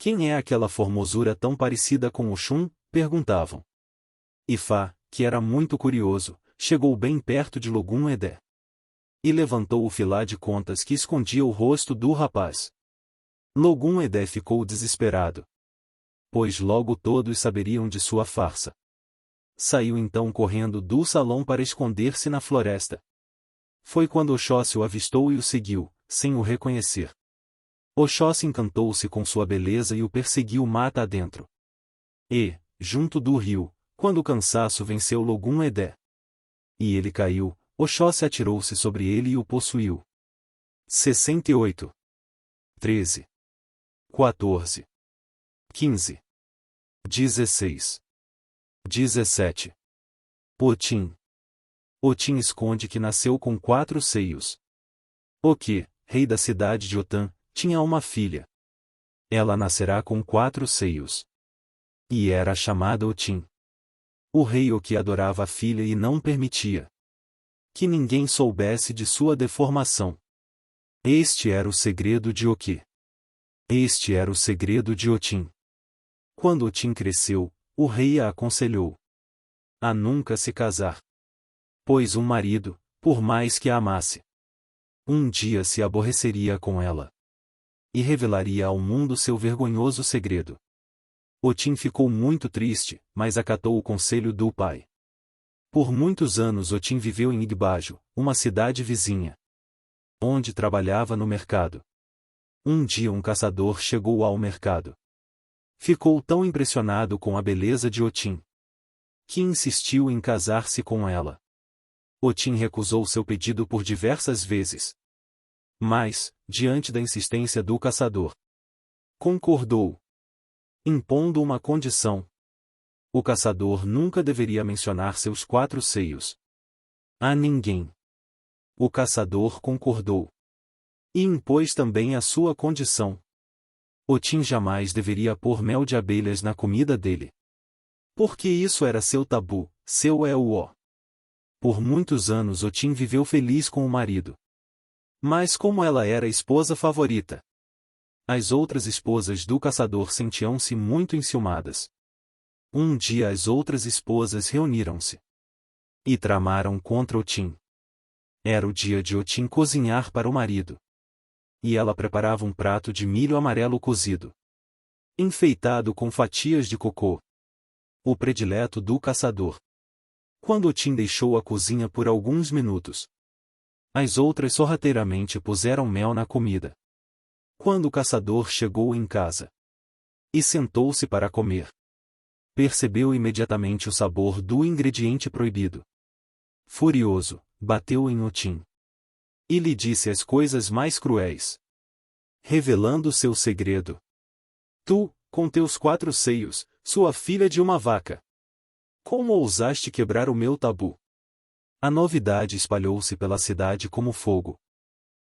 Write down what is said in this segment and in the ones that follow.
Quem é aquela formosura tão parecida com Oxum? Perguntavam. Ifá, que era muito curioso, chegou bem perto de Logum-Edé. E levantou o filá de contas que escondia o rosto do rapaz. Logum-Edé ficou desesperado, pois logo todos saberiam de sua farsa. Saiu então correndo do salão para esconder-se na floresta. Foi quando Oxóssi o avistou e o seguiu, sem o reconhecer. Oxóssi encantou-se com sua beleza e o perseguiu mata adentro. E, junto do rio, quando o cansaço venceu Logum-Edé e ele caiu, Oxóssi atirou-se sobre ele e o possuiu. 68. 13. 14. 15. 16. 17. Otim. Otim esconde que nasceu com 4 seios. Oki, rei da cidade de Otã, tinha uma filha. Ela nascerá com 4 seios. E era chamada Otim. O rei Oki adorava a filha e não permitia que ninguém soubesse de sua deformação. Este era o segredo de Oki. Este era o segredo de Otim. Quando Otim cresceu, o rei a aconselhou a nunca se casar. Pois um marido, por mais que a amasse, um dia se aborreceria com ela e revelaria ao mundo seu vergonhoso segredo. Otim ficou muito triste, mas acatou o conselho do pai. Por muitos anos Otim viveu em Igbajo, uma cidade vizinha, onde trabalhava no mercado. Um dia um caçador chegou ao mercado. Ficou tão impressionado com a beleza de Otim que insistiu em casar-se com ela. Otim recusou seu pedido por diversas vezes. Mas, diante da insistência do caçador, concordou, impondo uma condição. O caçador nunca deveria mencionar seus 4 seios a ninguém. O caçador concordou e impôs também a sua condição. Otim jamais deveria pôr mel de abelhas na comida dele, porque isso era seu tabu, seu EUO. Por muitos anos Otim viveu feliz com o marido. Mas como ela era a esposa favorita, as outras esposas do caçador sentiam-se muito enciumadas. Um dia as outras esposas reuniram-se e tramaram contra Otim. Era o dia de Otim cozinhar para o marido. E ela preparava um prato de milho amarelo cozido, enfeitado com fatias de cocô, o predileto do caçador. Quando Otim deixou a cozinha por alguns minutos, as outras sorrateiramente puseram mel na comida. Quando o caçador chegou em casa e sentou-se para comer, percebeu imediatamente o sabor do ingrediente proibido. Furioso, bateu em Otim e lhe disse as coisas mais cruéis, revelando seu segredo. Tu, com teus 4 seios, sua filha de uma vaca, como ousaste quebrar o meu tabu? A novidade espalhou-se pela cidade como fogo.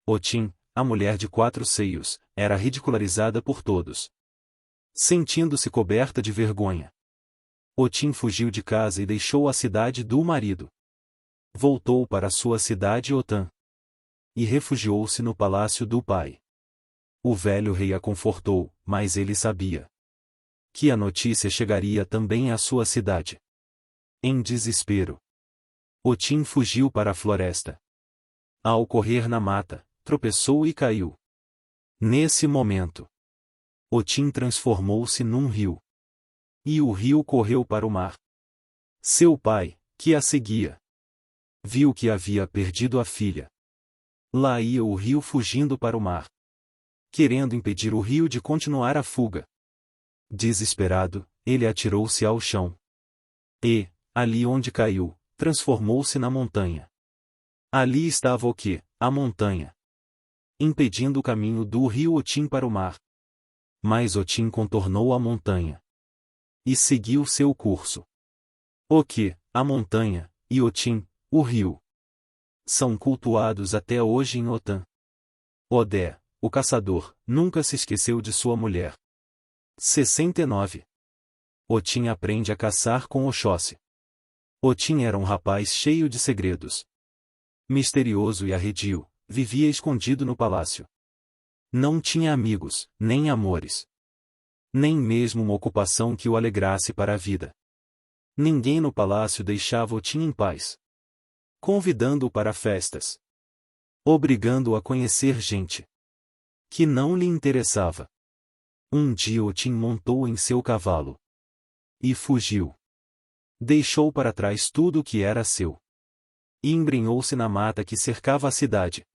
Otim, a mulher de 4 seios, era ridicularizada por todos. Sentindo-se coberta de vergonha, Otim fugiu de casa e deixou a cidade do marido. Voltou para sua cidade Otã e refugiou-se no palácio do pai. O velho rei a confortou, mas ele sabia que a notícia chegaria também à sua cidade. Em desespero, Otim fugiu para a floresta. Ao correr na mata, tropeçou e caiu. Nesse momento, Otim transformou-se num rio. E o rio correu para o mar. Seu pai, que a seguia, viu que havia perdido a filha. Lá ia o rio fugindo para o mar, querendo impedir o rio de continuar a fuga. Desesperado, ele atirou-se ao chão. E, ali onde caiu, transformou-se na montanha. Ali estava o que? A montanha, impedindo o caminho do rio Otim para o mar. Mas Otim contornou a montanha e seguiu seu curso. O que? A montanha, e Otim, o rio, são cultuados até hoje em Otã. Odé, o caçador, nunca se esqueceu de sua mulher. 69. Otim aprende a caçar com Oxóssi. Otim era um rapaz cheio de segredos. Misterioso e arredio, vivia escondido no palácio. Não tinha amigos, nem amores. Nem mesmo uma ocupação que o alegrasse para a vida. Ninguém no palácio deixava Otim em paz. Convidando-o para festas. Obrigando-o a conhecer gente que não lhe interessava. Um dia Otim montou em seu cavalo. E fugiu. Deixou para trás tudo o que era seu. E embrenhou-se na mata que cercava a cidade.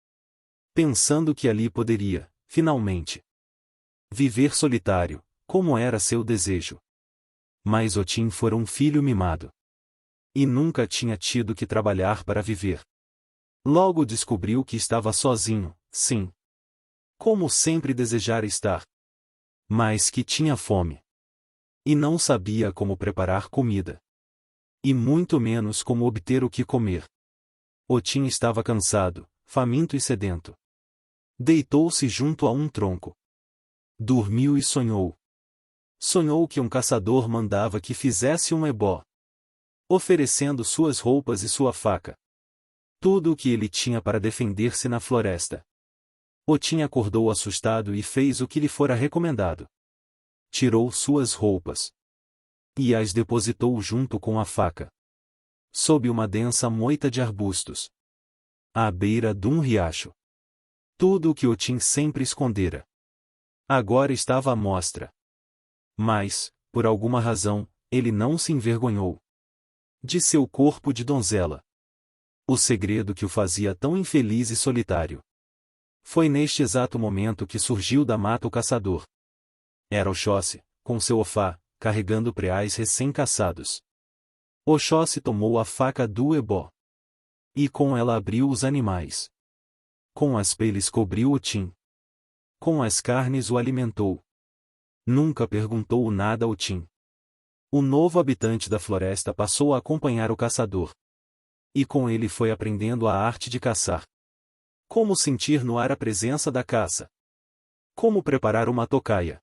Pensando que ali poderia, finalmente, viver solitário, como era seu desejo. Mas Otim fora um filho mimado. E nunca tinha tido que trabalhar para viver. Logo descobriu que estava sozinho, sim. Como sempre desejara estar. Mas que tinha fome. E não sabia como preparar comida. E muito menos como obter o que comer. Otim estava cansado, faminto e sedento. Deitou-se junto a um tronco. Dormiu e sonhou. Sonhou que um caçador mandava que fizesse um ebó, oferecendo suas roupas e sua faca. Tudo o que ele tinha para defender-se na floresta. Otim acordou assustado e fez o que lhe fora recomendado. Tirou suas roupas. E as depositou junto com a faca. Sob uma densa moita de arbustos. À beira de um riacho. Tudo o que Otim sempre escondera. Agora estava à mostra. Mas, por alguma razão, ele não se envergonhou de seu corpo de donzela. O segredo que o fazia tão infeliz e solitário. Foi neste exato momento que surgiu da mata o caçador. Era Oxóssi, com seu ofá, carregando preais recém-caçados. Oxóssi tomou a faca do ebó. E com ela abriu os animais. Com as peles cobriu Otim. Com as carnes o alimentou. Nunca perguntou nada a Otim. O novo habitante da floresta passou a acompanhar o caçador. E com ele foi aprendendo a arte de caçar. Como sentir no ar a presença da caça. Como preparar uma tocaia.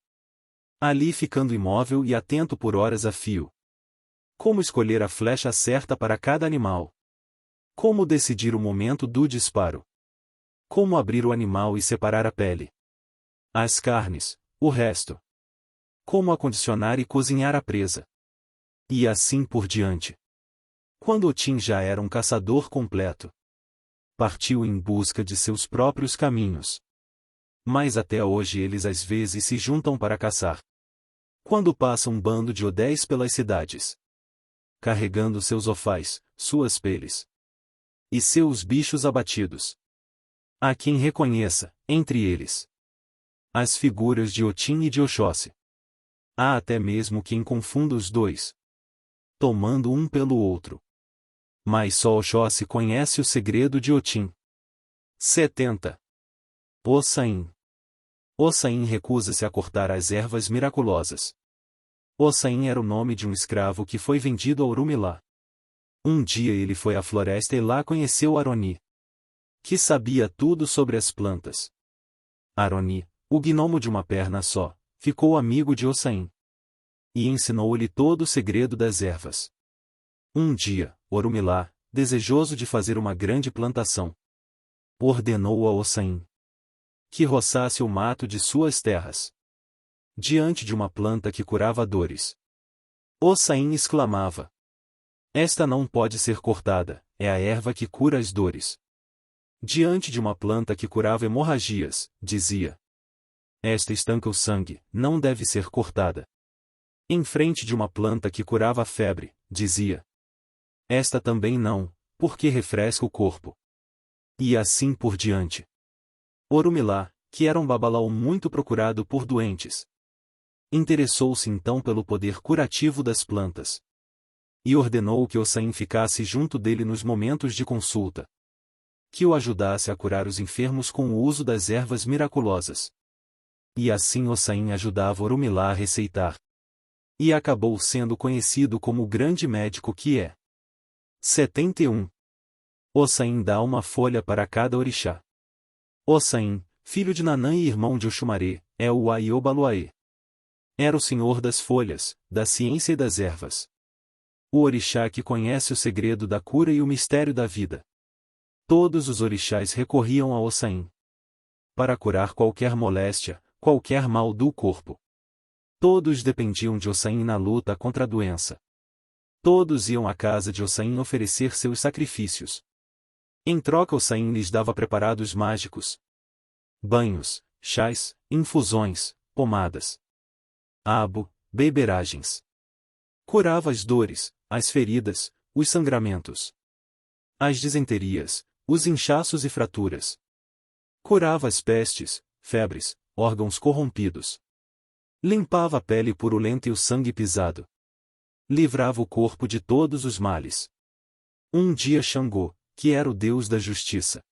Ali ficando imóvel e atento por horas a fio. Como escolher a flecha certa para cada animal. Como decidir o momento do disparo. Como abrir o animal e separar a pele. As carnes, o resto. Como acondicionar e cozinhar a presa. E assim por diante. Quando Otim já era um caçador completo, partiu em busca de seus próprios caminhos. Mas até hoje eles às vezes se juntam para caçar. Quando passa um bando de odéis pelas cidades, carregando seus ofais, suas peles e seus bichos abatidos. Há quem reconheça, entre eles, as figuras de Otim e de Oxóssi. Há até mesmo quem confunda os dois, tomando um pelo outro. Mas só Oxóssi conhece o segredo de Otim. 70. Ossain. Ossain recusa-se a cortar as ervas miraculosas. Ossain era o nome de um escravo que foi vendido a Orumilá. Um dia ele foi à floresta e lá conheceu Aroni, que sabia tudo sobre as plantas. Aroni, o gnomo de uma perna só, ficou amigo de Ossain. E ensinou-lhe todo o segredo das ervas. Um dia, Orumilá, desejoso de fazer uma grande plantação, ordenou a Ossain que roçasse o mato de suas terras, diante de uma planta que curava dores. Ossain exclamava: esta não pode ser cortada, é a erva que cura as dores. Diante de uma planta que curava hemorragias, dizia: esta estanca o sangue, não deve ser cortada. Em frente de uma planta que curava a febre, dizia: esta também não, porque refresca o corpo. E assim por diante. Orumilá, que era um babalau muito procurado por doentes, interessou-se então pelo poder curativo das plantas. E ordenou que Ossain ficasse junto dele nos momentos de consulta. Que o ajudasse a curar os enfermos com o uso das ervas miraculosas. E assim Ossain ajudava Orumilá a receitar. E acabou sendo conhecido como o grande médico que é. 71. Ossain dá uma folha para cada orixá. Ossain, filho de Nanã e irmão de Oxumaré, é o Aiobaluaê. Era o senhor das folhas, da ciência e das ervas. O orixá que conhece o segredo da cura e o mistério da vida. Todos os orixás recorriam a Ossain para curar qualquer moléstia, qualquer mal do corpo. Todos dependiam de Hossain na luta contra a doença. Todos iam à casa de Hossain oferecer seus sacrifícios. Em troca, Hossain lhes dava preparados mágicos, banhos, chás, infusões, pomadas, abo, beberagens. Curava as dores, as feridas, os sangramentos, as disenterias, os inchaços e fraturas. Curava as pestes, febres, órgãos corrompidos. Limpava a pele purulenta e o sangue pisado. Livrava o corpo de todos os males. Um dia Xangô, que era o deus da justiça,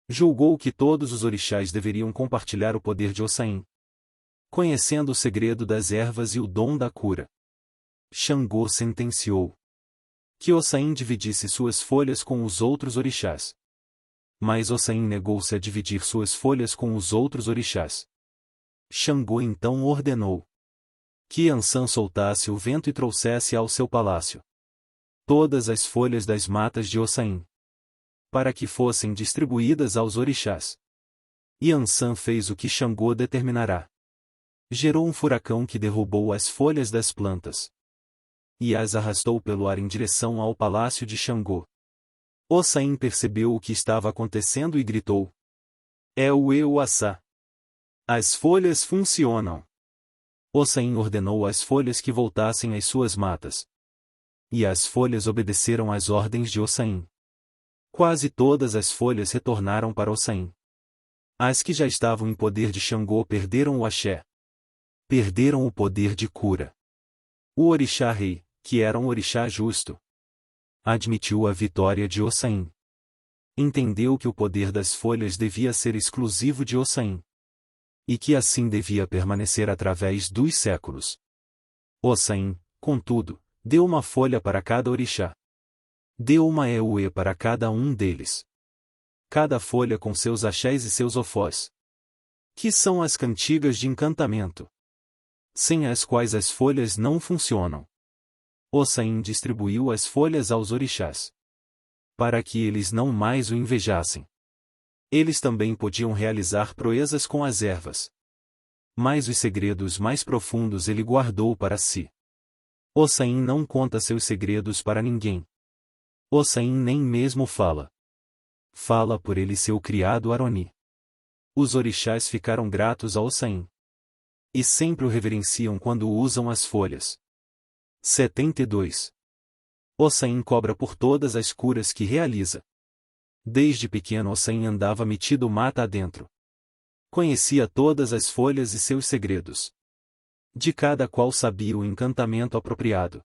julgou que todos os orixás deveriam compartilhar o poder de Hossain, conhecendo o segredo das ervas e o dom da cura. Xangô sentenciou que Hossain dividisse suas folhas com os outros orixás. Mas Hossain negou-se a dividir suas folhas com os outros orixás. Xangô então ordenou que Yansan soltasse o vento e trouxesse ao seu palácio todas as folhas das matas de Hossain, para que fossem distribuídas aos orixás. Yansan fez o que Xangô determinará. Gerou um furacão que derrubou as folhas das plantas e as arrastou pelo ar em direção ao palácio de Xangô. Hossain percebeu o que estava acontecendo e gritou: "É o Euaçá! As folhas funcionam!" Hossain ordenou às folhas que voltassem às suas matas. E as folhas obedeceram às ordens de Hossain. Quase todas as folhas retornaram para Hossain. As que já estavam em poder de Xangô perderam o axé. Perderam o poder de cura. O orixá-rei, que era um orixá justo, admitiu a vitória de Hossain. Entendeu que o poder das folhas devia ser exclusivo de Hossain, e que assim devia permanecer através dos séculos. Hossain, contudo, deu uma folha para cada orixá. Deu uma Ewe para cada um deles. Cada folha com seus axés e seus ofós, que são as cantigas de encantamento, sem as quais as folhas não funcionam. Hossain distribuiu as folhas aos orixás, para que eles não mais o invejassem. Eles também podiam realizar proezas com as ervas. Mas os segredos mais profundos ele guardou para si. Hossain não conta seus segredos para ninguém. Hossain nem mesmo fala. Fala por ele seu criado Aroni. Os orixás ficaram gratos a Hossain, e sempre o reverenciam quando usam as folhas. 72. Hossain cobra por todas as curas que realiza. Desde pequeno Hossain andava metido mata adentro. Conhecia todas as folhas e seus segredos. De cada qual sabia o encantamento apropriado.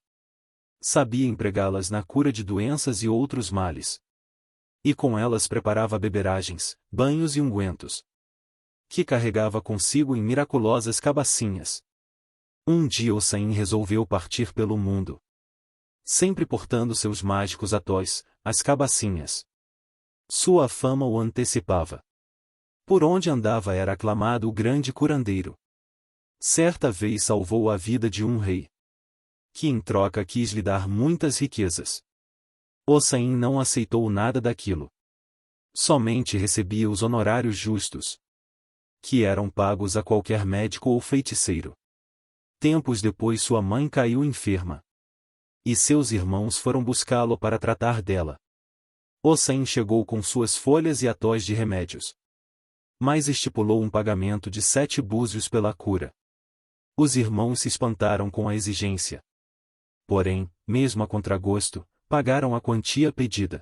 Sabia empregá-las na cura de doenças e outros males. E com elas preparava beberagens, banhos e ungüentos, que carregava consigo em miraculosas cabacinhas. Um dia Hossain resolveu partir pelo mundo, sempre portando seus mágicos atóis, as cabacinhas. Sua fama o antecipava. Por onde andava era aclamado o grande curandeiro. Certa vez salvou a vida de um rei, que em troca quis lhe dar muitas riquezas. Hossain não aceitou nada daquilo. Somente recebia os honorários justos, que eram pagos a qualquer médico ou feiticeiro. Tempos depois sua mãe caiu enferma, e seus irmãos foram buscá-lo para tratar dela. Hossain chegou com suas folhas e atóis de remédios, mas estipulou um pagamento de 7 búzios pela cura. Os irmãos se espantaram com a exigência. Porém, mesmo a contragosto, pagaram a quantia pedida.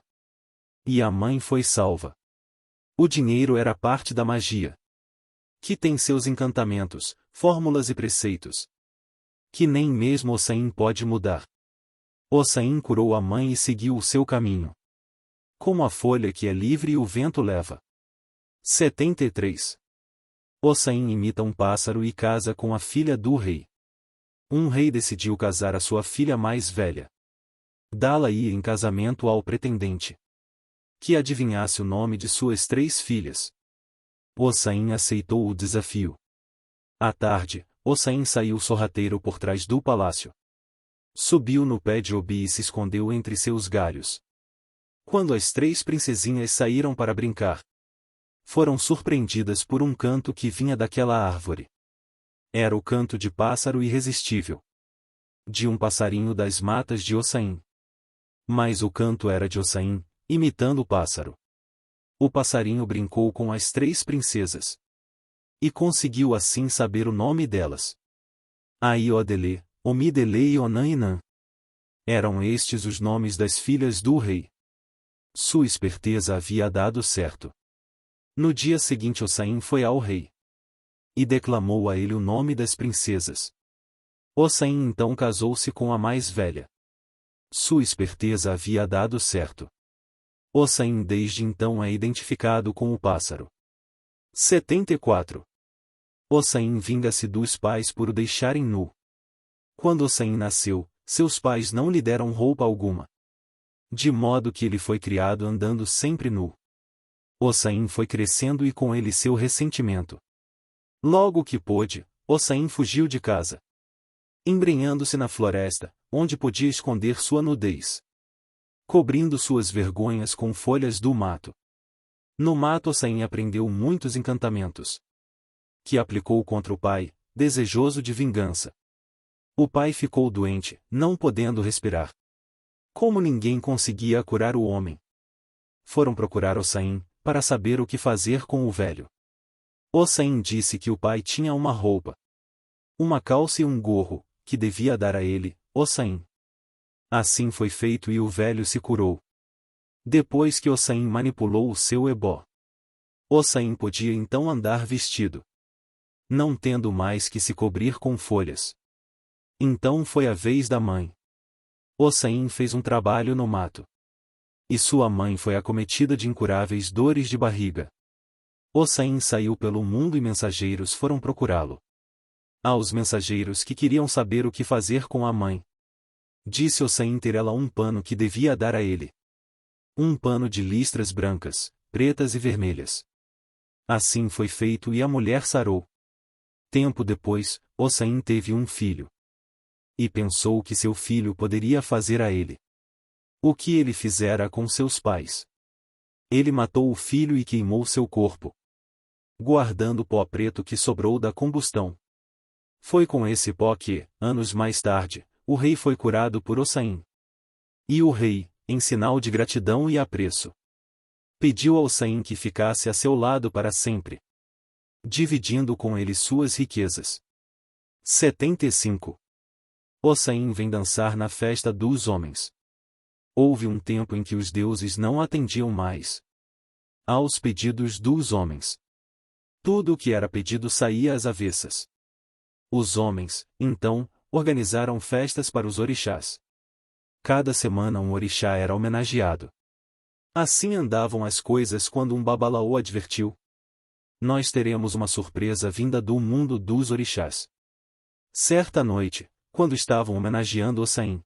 E a mãe foi salva. O dinheiro era parte da magia, que tem seus encantamentos, fórmulas e preceitos, que nem mesmo Hossain pode mudar. Hossain curou a mãe e seguiu o seu caminho, como a folha que é livre e o vento leva. 73. Hossain imita um pássaro e casa com a filha do rei. Um rei decidiu casar a sua filha mais velha. Dá-la-ia em casamento ao pretendente, que adivinhasse o nome de suas 3 filhas. Hossain aceitou o desafio. À tarde, Hossain saiu sorrateiro por trás do palácio. Subiu no pé de Obi e se escondeu entre seus galhos. Quando as 3 princesinhas saíram para brincar, foram surpreendidas por um canto que vinha daquela árvore. Era o canto de pássaro irresistível. De um passarinho das matas de Ossain. Mas o canto era de Ossain, imitando o pássaro. O passarinho brincou com as 3 princesas. E conseguiu assim saber o nome delas. Aiodele, Omidele e Onan-Inã. Eram estes os nomes das filhas do rei. Sua esperteza havia dado certo. No dia seguinte Ossain foi ao rei. E declamou a ele o nome das princesas. Ossain então casou-se com a mais velha. Sua esperteza havia dado certo. Ossain desde então é identificado com o pássaro. 74. Ossain vinga-se dos pais por o deixarem nu. Quando Ossain nasceu, seus pais não lhe deram roupa alguma. De modo que ele foi criado andando sempre nu. Ossain foi crescendo e com ele seu ressentimento. Logo que pôde, Ossain fugiu de casa. Embrenhando-se na floresta, onde podia esconder sua nudez. Cobrindo suas vergonhas com folhas do mato. No mato Ossain aprendeu muitos encantamentos. Que aplicou contra o pai, desejoso de vingança. O pai ficou doente, não podendo respirar. Como ninguém conseguia curar o homem. Foram procurar Ossain, para saber o que fazer com o velho. Ossain disse que o pai tinha uma roupa. Uma calça e um gorro, que devia dar a ele, Ossain. Assim foi feito e o velho se curou. Depois que Ossain manipulou o seu ebó. Ossain podia então andar vestido. Não tendo mais que se cobrir com folhas. Então foi a vez da mãe. Ossain fez um trabalho no mato. E sua mãe foi acometida de incuráveis dores de barriga. Ossain saiu pelo mundo e mensageiros foram procurá-lo. Aos mensageiros que queriam saber o que fazer com a mãe. Disse Ossain ter ela um pano que devia dar a ele. Um pano de listras brancas, pretas e vermelhas. Assim foi feito e a mulher sarou. Tempo depois, Ossain teve um filho. E pensou que seu filho poderia fazer a ele o que ele fizera com seus pais. Ele matou o filho e queimou seu corpo, guardando o pó preto que sobrou da combustão. Foi com esse pó que, anos mais tarde, o rei foi curado por Ossain. E o rei, em sinal de gratidão e apreço, pediu a Ossain que ficasse a seu lado para sempre, dividindo com ele suas riquezas. 75. Ossain vem dançar na festa dos homens. Houve um tempo em que os deuses não atendiam mais aos pedidos dos homens. Tudo o que era pedido saía às avessas. Os homens, então, organizaram festas para os orixás. Cada semana um orixá era homenageado. Assim andavam as coisas quando um babalaô advertiu: nós teremos uma surpresa vinda do mundo dos orixás. Certa noite, quando estavam homenageando Ossain,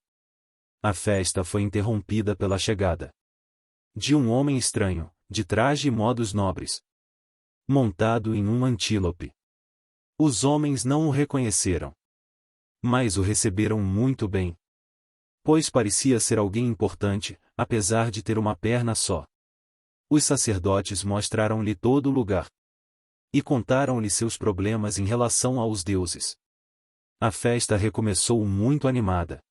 a festa foi interrompida pela chegada de um homem estranho, de traje e modos nobres, montado em um antílope. Os homens não o reconheceram, mas o receberam muito bem, pois parecia ser alguém importante, apesar de ter uma perna só. Os sacerdotes mostraram-lhe todo o lugar e contaram-lhe seus problemas em relação aos deuses. A festa recomeçou muito animada.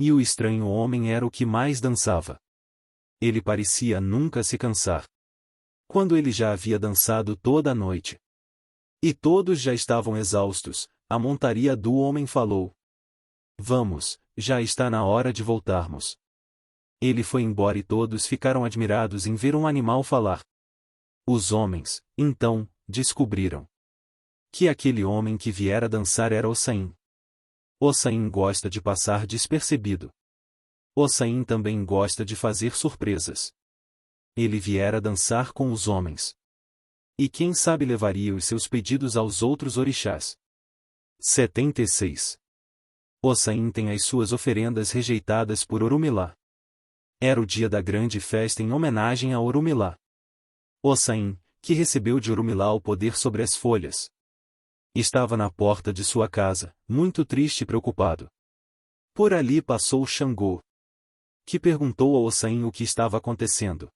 E o estranho homem era o que mais dançava. Ele parecia nunca se cansar. Quando ele já havia dançado toda a noite, e todos já estavam exaustos, a montaria do homem falou: vamos, já está na hora de voltarmos. Ele foi embora e todos ficaram admirados em ver um animal falar. Os homens, então, descobriram que aquele homem que viera dançar era Ossain. Ossain gosta de passar despercebido. Ossain também gosta de fazer surpresas. Ele viera dançar com os homens. E quem sabe levaria os seus pedidos aos outros orixás. 76. Ossain tem as suas oferendas rejeitadas por Orumilá. Era o dia da grande festa em homenagem a Orumilá. Ossain, que recebeu de Orumilá o poder sobre as folhas, estava na porta de sua casa, muito triste e preocupado. Por ali passou Xangô, que perguntou a Ossain o que estava acontecendo.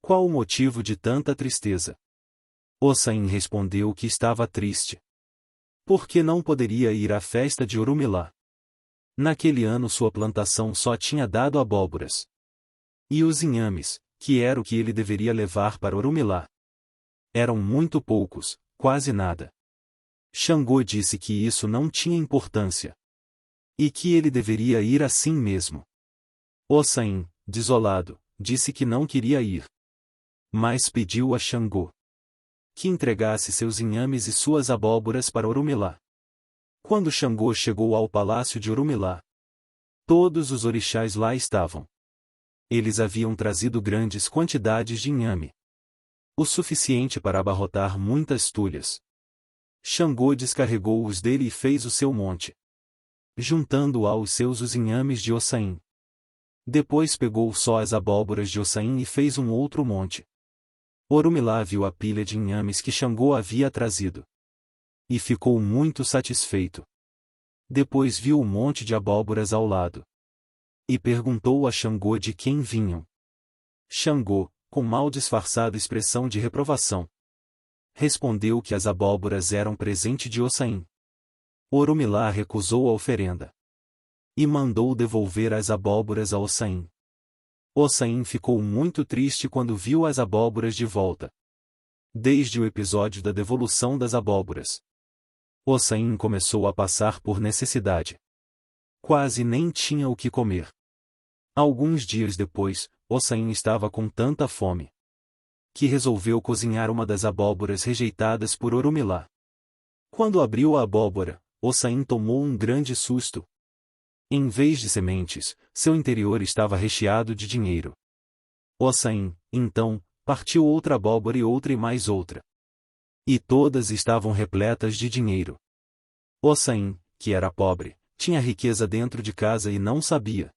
Qual o motivo de tanta tristeza? Ossain respondeu que estava triste, Por que não poderia ir à festa de Orumilá? Naquele ano sua plantação só tinha dado abóboras. E os inhames, que era o que ele deveria levar para Orumilá, eram muito poucos, quase nada. Xangô disse que isso não tinha importância. E que ele deveria ir assim mesmo. Ossain, desolado, disse que não queria ir. Mas pediu a Xangô que entregasse seus inhames e suas abóboras para Orumilá. Quando Xangô chegou ao palácio de Orumilá, todos os orixás lá estavam. Eles haviam trazido grandes quantidades de inhame, o suficiente para abarrotar muitas tulhas. Xangô descarregou-os dele e fez o seu monte, juntando aos seus os inhames de Ossain. Depois pegou só as abóboras de Ossain e fez um outro monte. Orumilá viu a pilha de inhames que Xangô havia trazido e ficou muito satisfeito. Depois viu o monte de abóboras ao lado e perguntou a Xangô de quem vinham. Xangô, com mal disfarçada expressão de reprovação, respondeu que as abóboras eram presente de Ossain. Orumilá recusou a oferenda e mandou devolver as abóboras a Ossain. Ossain ficou muito triste quando viu as abóboras de volta. Desde o episódio da devolução das abóboras, Ossain começou a passar por necessidade. Quase nem tinha o que comer. Alguns dias depois, Ossain estava com tanta fome que resolveu cozinhar uma das abóboras rejeitadas por Orumilá. Quando abriu a abóbora, Ossain tomou um grande susto. Em vez de sementes, seu interior estava recheado de dinheiro. Ossain, então, partiu outra abóbora e mais outra. E todas estavam repletas de dinheiro. Ossain, que era pobre, tinha riqueza dentro de casa e não sabia.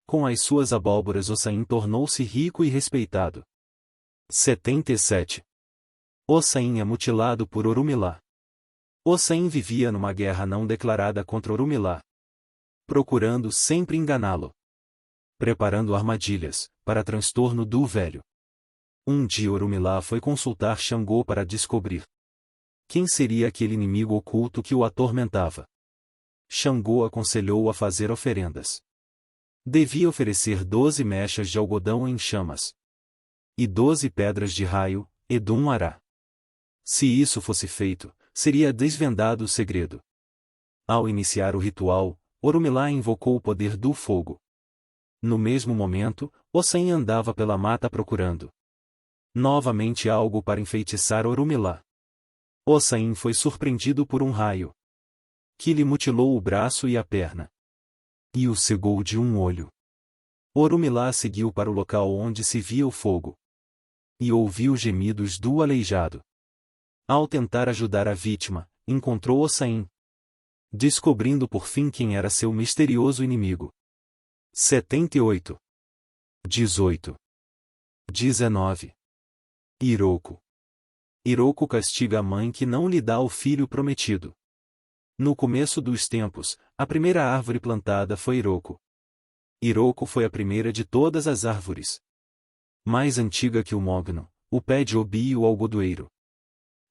Com as suas abóboras Ossain tornou-se rico e respeitado. 77. Ossain é mutilado por Orumilá. Ossain vivia numa guerra não declarada contra Orumilá, procurando sempre enganá-lo, preparando armadilhas, para transtorno do velho. Um dia Orumilá foi consultar Xangô para descobrir quem seria aquele inimigo oculto que o atormentava. Xangô aconselhou-o a fazer oferendas. Devia oferecer 12 mechas de algodão em chamas e 12 pedras de raio, Edum Ará. Se isso fosse feito, seria desvendado o segredo. Ao iniciar o ritual, Orumilá invocou o poder do fogo. No mesmo momento, Ossain andava pela mata procurando novamente algo para enfeitiçar Orumilá. Ossain foi surpreendido por um raio que lhe mutilou o braço e a perna e o cegou de um olho. Orumilá seguiu para o local onde se via o fogo e ouviu gemidos do aleijado. Ao tentar ajudar a vítima, encontrou Ossain, descobrindo por fim quem era seu misterioso inimigo. 78. 18. 19. Iroko. Iroko castiga a mãe que não lhe dá o filho prometido. No começo dos tempos, a primeira árvore plantada foi Iroko. Iroko foi a primeira de todas as árvores. Mais antiga que o mogno, o pé de obi e o algodoeiro.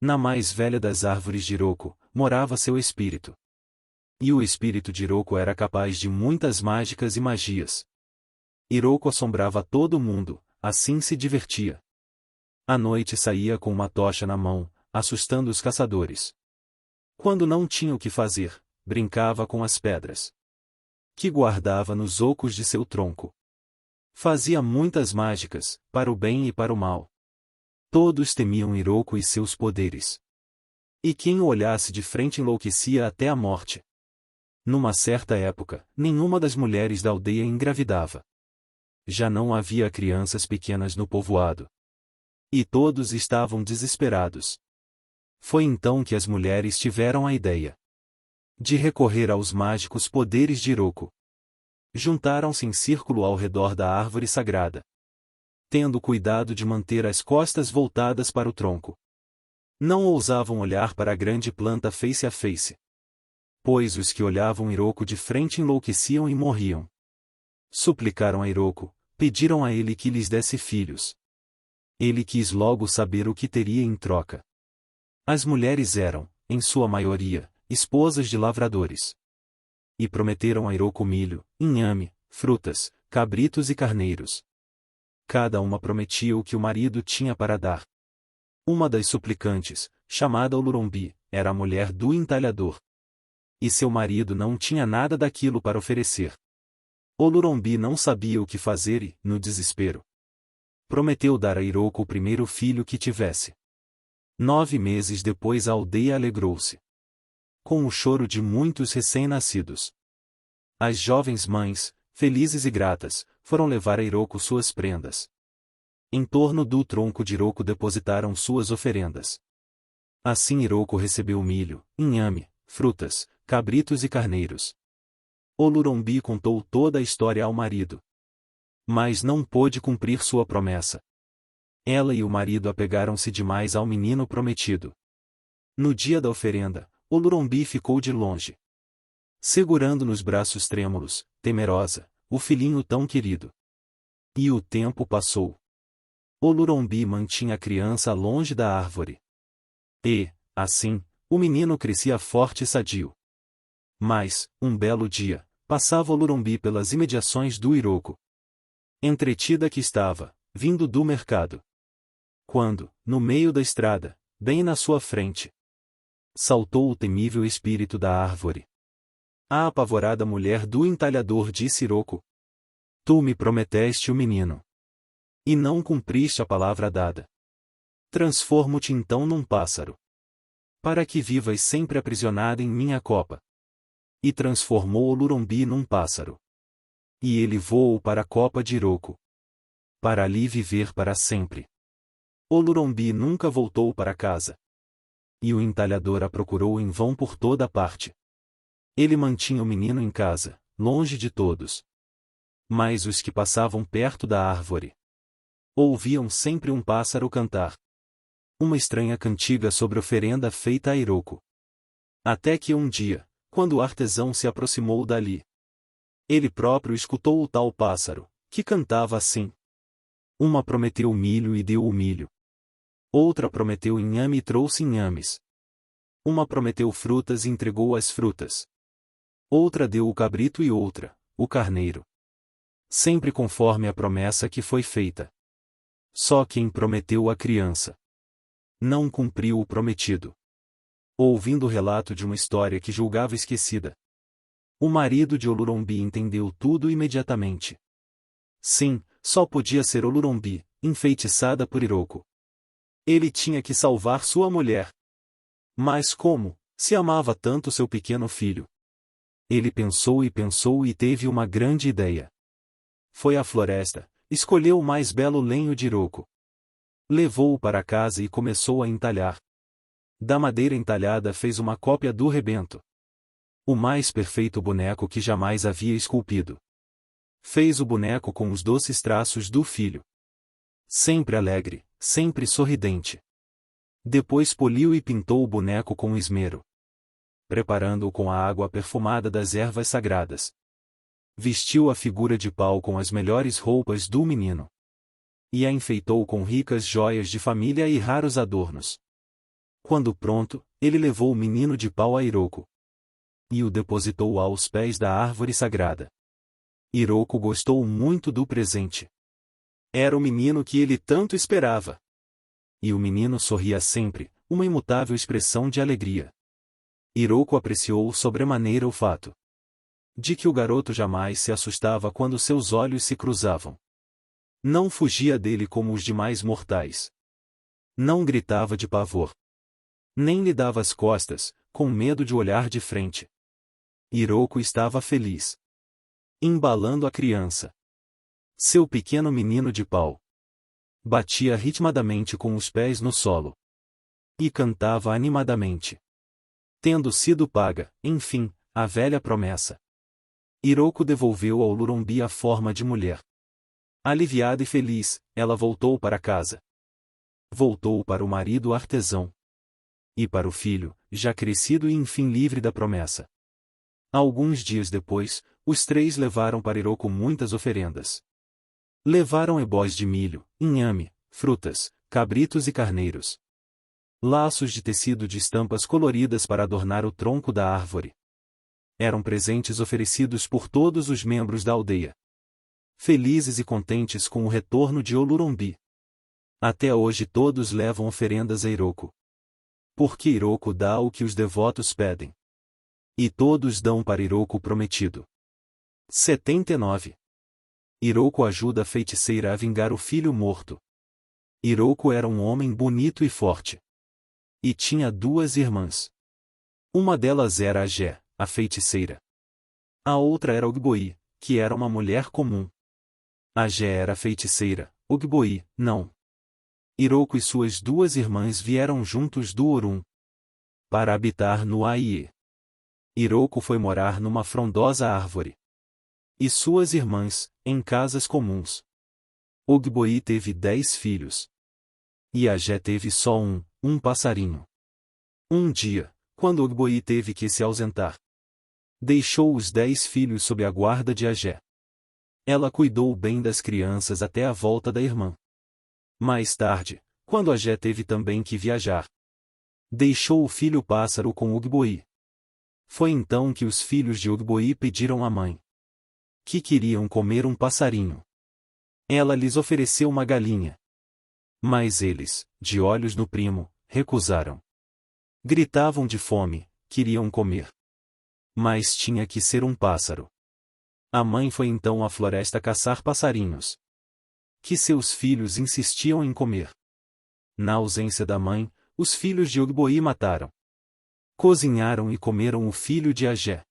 Na mais velha das árvores de Iroko, morava seu espírito. E o espírito de Iroko era capaz de muitas mágicas e magias. Iroko assombrava todo mundo, assim se divertia. À noite saía com uma tocha na mão, assustando os caçadores. Quando não tinha o que fazer, brincava com as pedras que guardava nos ocos de seu tronco. Fazia muitas mágicas, para o bem e para o mal. Todos temiam Iroko e seus poderes. E quem o olhasse de frente enlouquecia até a morte. Numa certa época, nenhuma das mulheres da aldeia engravidava. Já não havia crianças pequenas no povoado. E todos estavam desesperados. Foi então que as mulheres tiveram a ideia de recorrer aos mágicos poderes de Iroko. Juntaram-se em círculo ao redor da árvore sagrada, tendo cuidado de manter as costas voltadas para o tronco. Não ousavam olhar para a grande planta face a face, pois os que olhavam Iroko de frente enlouqueciam e morriam. Suplicaram a Iroko, pediram a ele que lhes desse filhos. Ele quis logo saber o que teria em troca. As mulheres eram, em sua maioria, esposas de lavradores. E prometeram a Iroko milho, inhame, frutas, cabritos e carneiros. Cada uma prometia o que o marido tinha para dar. Uma das suplicantes, chamada Olurumbi, era a mulher do entalhador. E seu marido não tinha nada daquilo para oferecer. Olurumbi não sabia o que fazer e, no desespero, prometeu dar a Iroko o primeiro filho que tivesse. 9 meses depois a aldeia alegrou-se com o choro de muitos recém-nascidos. As jovens mães, felizes e gratas, foram levar a Iroko suas prendas. Em torno do tronco de Iroko depositaram suas oferendas. Assim Iroko recebeu milho, inhame, frutas, cabritos e carneiros. Olurumbi contou toda a história ao marido. Mas não pôde cumprir sua promessa. Ela e o marido apegaram-se demais ao menino prometido. No dia da oferenda, Olurumbi ficou de longe, segurando nos braços trêmulos, temerosa, o filhinho tão querido. E o tempo passou. Olurumbi mantinha a criança longe da árvore. E, assim, o menino crescia forte e sadio. Mas, um belo dia, passava Olurumbi pelas imediações do Iroko. Entretida que estava, vindo do mercado. Quando, no meio da estrada, bem na sua frente, saltou o temível espírito da árvore. A apavorada mulher do entalhador disse Iroko: Tu me prometeste o menino. E não cumpriste a palavra dada. Transformo-te então num pássaro, para que vivas sempre aprisionada em minha copa. E transformou Olurumbi num pássaro. E ele voou para a copa de Iroko, para ali viver para sempre. Olurumbi nunca voltou para casa. E o entalhador a procurou em vão por toda parte. Ele mantinha o menino em casa, longe de todos. Mas os que passavam perto da árvore ouviam sempre um pássaro cantar uma estranha cantiga sobre oferenda feita a Iroko. Até que um dia, quando o artesão se aproximou dali, ele próprio escutou o tal pássaro, que cantava assim. Uma prometeu milho e deu o milho. Outra prometeu inhame e trouxe inhames. Uma prometeu frutas e entregou as frutas. Outra deu o cabrito e outra, o carneiro. Sempre conforme a promessa que foi feita. Só quem prometeu a criança não cumpriu o prometido. Ouvindo o relato de uma história que julgava esquecida, o marido de Olurumbi entendeu tudo imediatamente. Sim, só podia ser Olurumbi, enfeitiçada por Iroko. Ele tinha que salvar sua mulher. Mas como, se amava tanto seu pequeno filho? Ele pensou e teve uma grande ideia. Foi à floresta, escolheu o mais belo lenho de Iroko. Levou-o para casa e começou a entalhar. Da madeira entalhada fez uma cópia do rebento. O mais perfeito boneco que jamais havia esculpido. Fez o boneco com os doces traços do filho. Sempre alegre, sempre sorridente. Depois poliu e pintou o boneco com esmero, preparando-o com a água perfumada das ervas sagradas. Vestiu a figura de pau com as melhores roupas do menino. E a enfeitou com ricas joias de família e raros adornos. Quando pronto, ele levou o menino de pau a Iroko e o depositou aos pés da árvore sagrada. Iroko gostou muito do presente. Era o menino que ele tanto esperava. E o menino sorria sempre, uma imutável expressão de alegria. Iroko apreciou sobremaneira o fato de que o garoto jamais se assustava quando seus olhos se cruzavam. Não fugia dele como os demais mortais. Não gritava de pavor. Nem lhe dava as costas, com medo de olhar de frente. Iroko estava feliz, embalando a criança. Seu pequeno menino de pau batia ritmadamente com os pés no solo e cantava animadamente. Tendo sido paga, enfim, a velha promessa, Iroko devolveu ao Olurumbi a forma de mulher. Aliviada e feliz, ela voltou para casa. Voltou para o marido artesão. E para o filho, já crescido e enfim livre da promessa. Alguns dias depois, os três levaram para Iroko muitas oferendas. Levaram ebós de milho, inhame, frutas, cabritos e carneiros. laços de tecido de estampas coloridas para adornar o tronco da árvore. Eram presentes oferecidos por todos os membros da aldeia. Felizes e contentes com o retorno de Olurumbi. Até hoje todos levam oferendas a Iroko. Porque Iroko dá o que os devotos pedem. E todos dão para Iroko o prometido. 79. Iroko ajuda a feiticeira a vingar o filho morto. Iroko era um homem bonito e forte. E tinha duas irmãs. Uma delas era a Gé, a feiticeira. A outra era Ogboi, que era uma mulher comum. A Gé era feiticeira, Ogboi, não. Iroko e suas duas irmãs vieram juntos do Orum para habitar no Aie. Iroko foi morar numa frondosa árvore. E suas irmãs, em casas comuns. Ogboi teve 10 filhos. E a Gé teve só um passarinho. Um dia, quando Ogboi teve que se ausentar, deixou os 10 filhos sob a guarda de Agé. Ela cuidou bem das crianças até a volta da irmã. Mais tarde, quando Agé teve também que viajar, deixou o filho pássaro com Ogboi. Foi então que os filhos de Ogboi pediram à mãe que queriam comer um passarinho. Ela lhes ofereceu uma galinha. Mas eles, de olhos no primo, recusaram. Gritavam de fome, queriam comer. Mas tinha que ser um pássaro. A mãe foi então à floresta caçar passarinhos que seus filhos insistiam em comer. Na ausência da mãe, os filhos de Ogboi mataram. Cozinharam e comeram o filho de Agé.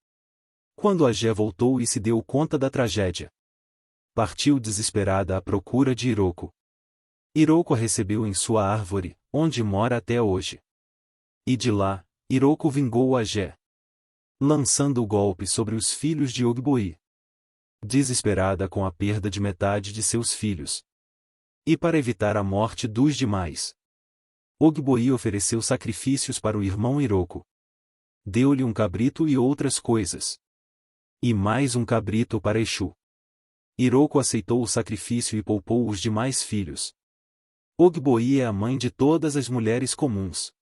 Quando Agé voltou e se deu conta da tragédia, partiu desesperada à procura de Iroko. Iroko a recebeu em sua árvore, onde mora até hoje. E de lá, Iroko vingou Agé, lançando o golpe sobre os filhos de Ogboi. Desesperada com a perda de metade de seus filhos. E para evitar a morte dos demais, Ogboi ofereceu sacrifícios para o irmão Iroko. Deu-lhe um cabrito e outras coisas. E mais um cabrito para Exu. Iroko aceitou o sacrifício e poupou os demais filhos. Ogboi é a mãe de todas as mulheres comuns.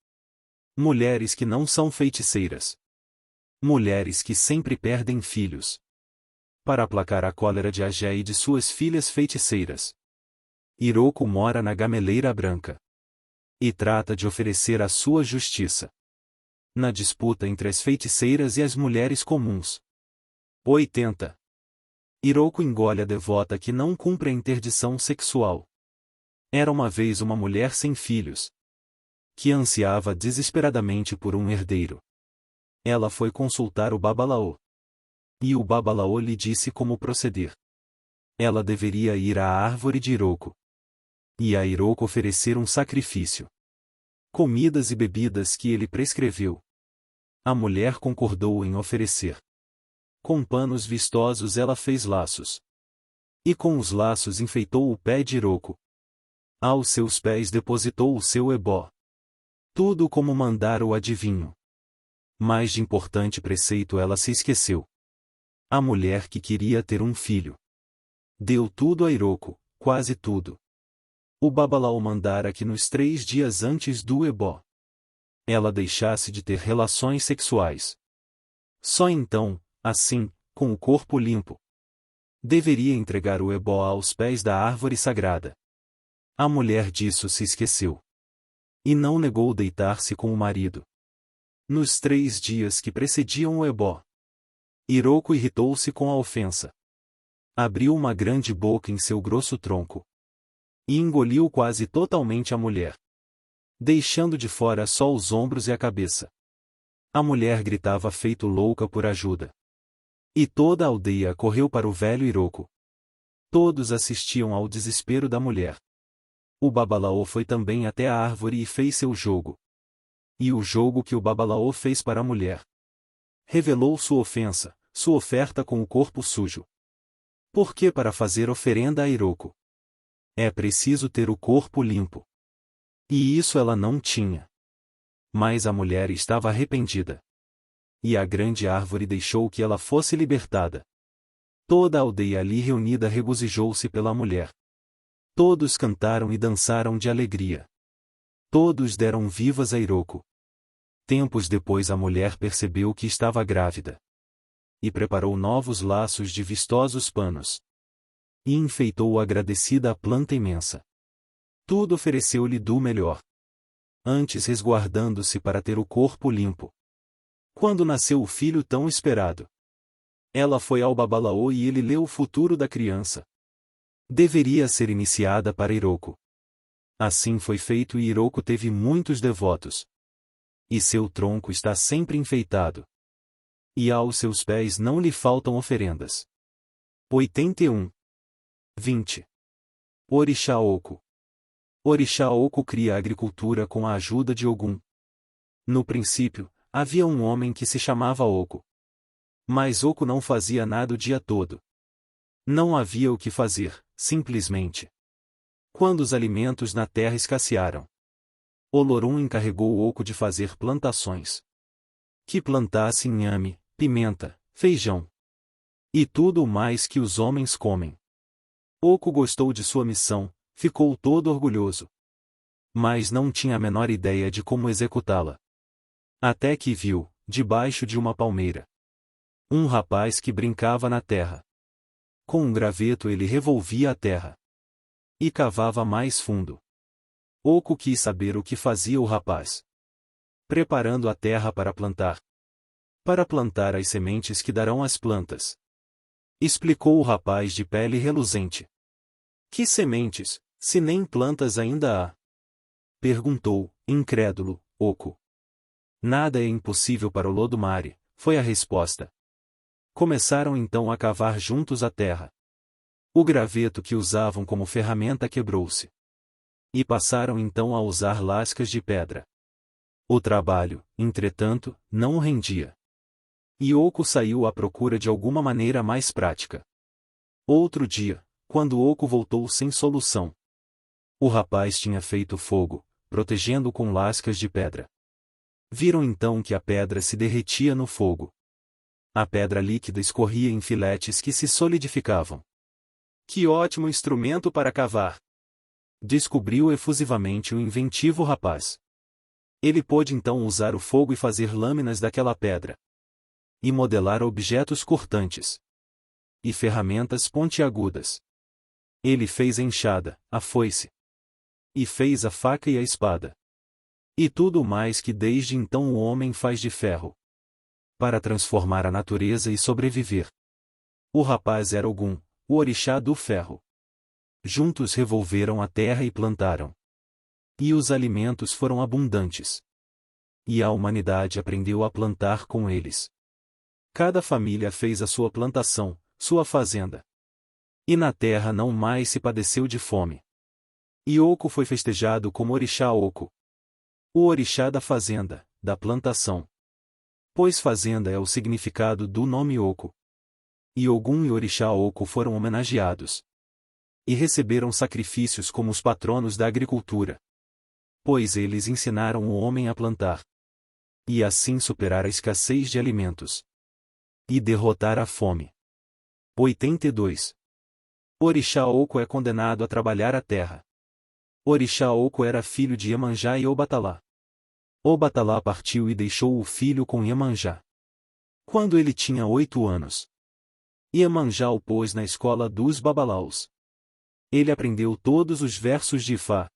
Mulheres que não são feiticeiras. Mulheres que sempre perdem filhos. Para aplacar a cólera de Agé e de suas filhas feiticeiras, Iroko mora na Gameleira Branca. E trata de oferecer a sua justiça na disputa entre as feiticeiras e as mulheres comuns. 80. Iroko engole a devota que não cumpre a interdição sexual. Era uma vez uma mulher sem filhos, que ansiava desesperadamente por um herdeiro. Ela foi consultar o Babalaô. E o Babalaô lhe disse como proceder. Ela deveria ir à árvore de Iroko. E a Iroko oferecer um sacrifício. Comidas e bebidas que ele prescreveu. A mulher concordou em oferecer. Com panos vistosos ela fez laços. E com os laços enfeitou o pé de Iroko. Aos seus pés depositou o seu ebó. Tudo como mandara o adivinho. Mas de importante preceito ela se esqueceu. A mulher que queria ter um filho. Deu tudo a Iroko, quase tudo. O Babalaô mandara que nos 3 dias antes do ebó, ela deixasse de ter relações sexuais. Só então, assim, com o corpo limpo, deveria entregar o ebó aos pés da árvore sagrada. A mulher disso se esqueceu. E não negou deitar-se com o marido. Nos 3 dias que precediam o ebó, Iroko irritou-se com a ofensa. Abriu uma grande boca em seu grosso tronco. E engoliu quase totalmente a mulher, deixando de fora só os ombros e a cabeça. A mulher gritava feito louca por ajuda. E toda a aldeia correu para o velho Iroko. Todos assistiam ao desespero da mulher. O Babalaô foi também até a árvore e fez seu jogo. E o jogo que o Babalaô fez para a mulher revelou sua ofensa, sua oferta com o corpo sujo. Porque para fazer oferenda a Iroko, é preciso ter o corpo limpo. E isso ela não tinha. Mas a mulher estava arrependida. E a grande árvore deixou que ela fosse libertada. Toda a aldeia ali reunida regozijou-se pela mulher. Todos cantaram e dançaram de alegria. Todos deram vivas a Iroko. Tempos depois a mulher percebeu que estava grávida. E preparou novos laços de vistosos panos. E enfeitou agradecida a planta imensa. Tudo ofereceu-lhe do melhor. Antes resguardando-se para ter o corpo limpo. Quando nasceu o filho tão esperado, ela foi ao Babalaô e ele leu o futuro da criança. Deveria ser iniciada para Iroko. Assim foi feito e Iroko teve muitos devotos. E seu tronco está sempre enfeitado. E aos seus pés não lhe faltam oferendas. 81. 20. Orixá Oko. Orixá Oko cria a agricultura com a ajuda de Ogum. No princípio, havia um homem que se chamava Oko. Mas Oko não fazia nada o dia todo. Não havia o que fazer, simplesmente. Quando os alimentos na terra escassearam, Olorum encarregou Oko de fazer plantações. Que plantasse inhame, pimenta, feijão. E tudo o mais que os homens comem. Oko gostou de sua missão, ficou todo orgulhoso. Mas não tinha a menor ideia de como executá-la. Até que viu, debaixo de uma palmeira, um rapaz que brincava na terra. Com um graveto ele revolvia a terra. E cavava mais fundo. Oko quis saber o que fazia o rapaz. Preparando a terra para plantar. Para plantar as sementes que darão as plantas. Explicou o rapaz de pele reluzente. Que sementes, se nem plantas ainda há? Perguntou, incrédulo, Oko. Nada é impossível para o Olodumare, foi a resposta. Começaram então a cavar juntos a terra. O graveto que usavam como ferramenta quebrou-se. E passaram então a usar lascas de pedra. O trabalho, entretanto, não o rendia. E Oko saiu à procura de alguma maneira mais prática. Outro dia, quando Oko voltou sem solução, o rapaz tinha feito fogo, protegendo-o com lascas de pedra. Viram então que a pedra se derretia no fogo. A pedra líquida escorria em filetes que se solidificavam. Que ótimo instrumento para cavar! Descobriu efusivamente o inventivo rapaz. Ele pôde então usar o fogo e fazer lâminas daquela pedra. E modelar objetos cortantes. E ferramentas pontiagudas. Ele fez a enxada, a foice. E fez a faca e a espada. E tudo o mais que desde então o homem faz de ferro. Para transformar a natureza e sobreviver. O rapaz era Ogum, o orixá do ferro. Juntos revolveram a terra e plantaram. E os alimentos foram abundantes. E a humanidade aprendeu a plantar com eles. Cada família fez a sua plantação, sua fazenda. E na terra não mais se padeceu de fome. E Oko foi festejado como orixá Oko. O orixá da fazenda, da plantação. Pois fazenda é o significado do nome Oko. E Ogum e orixá Oko foram homenageados. E receberam sacrifícios como os patronos da agricultura. Pois eles ensinaram o homem a plantar. E assim superar a escassez de alimentos. E derrotar a fome. 82. Orixá Oko é condenado a trabalhar a terra. Orixá Oko era filho de Iemanjá e Obatalá. Obatalá partiu e deixou o filho com Iemanjá. Quando ele tinha 8 anos, Iemanjá o pôs na escola dos Babalaos. Ele aprendeu todos os versos de Ifá.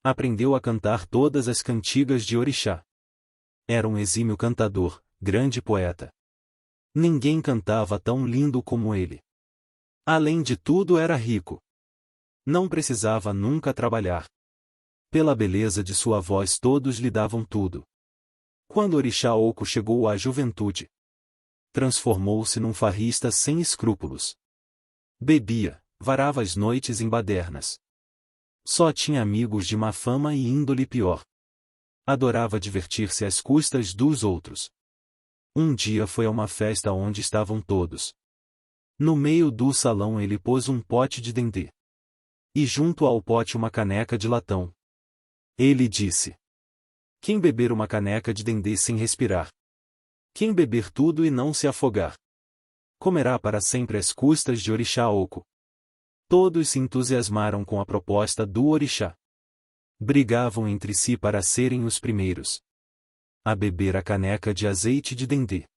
Aprendeu a cantar todas as cantigas de Orixá. Era um exímio cantador, grande poeta. Ninguém cantava tão lindo como ele. Além de tudo era rico. Não precisava nunca trabalhar. Pela beleza de sua voz todos lhe davam tudo. Quando Orixá Oko chegou à juventude, transformou-se num farrista sem escrúpulos. Bebia, varava as noites em badernas. Só tinha amigos de má fama e índole pior. Adorava divertir-se às custas dos outros. Um dia foi a uma festa onde estavam todos. No meio do salão ele pôs um pote de dendê. E junto ao pote uma caneca de latão. Ele disse: quem beber uma caneca de dendê sem respirar? Quem beber tudo e não se afogar? Comerá para sempre às custas de Orixá Oko. Todos se entusiasmaram com a proposta do orixá. Brigavam entre si para serem os primeiros a beber a caneca de azeite de dendê.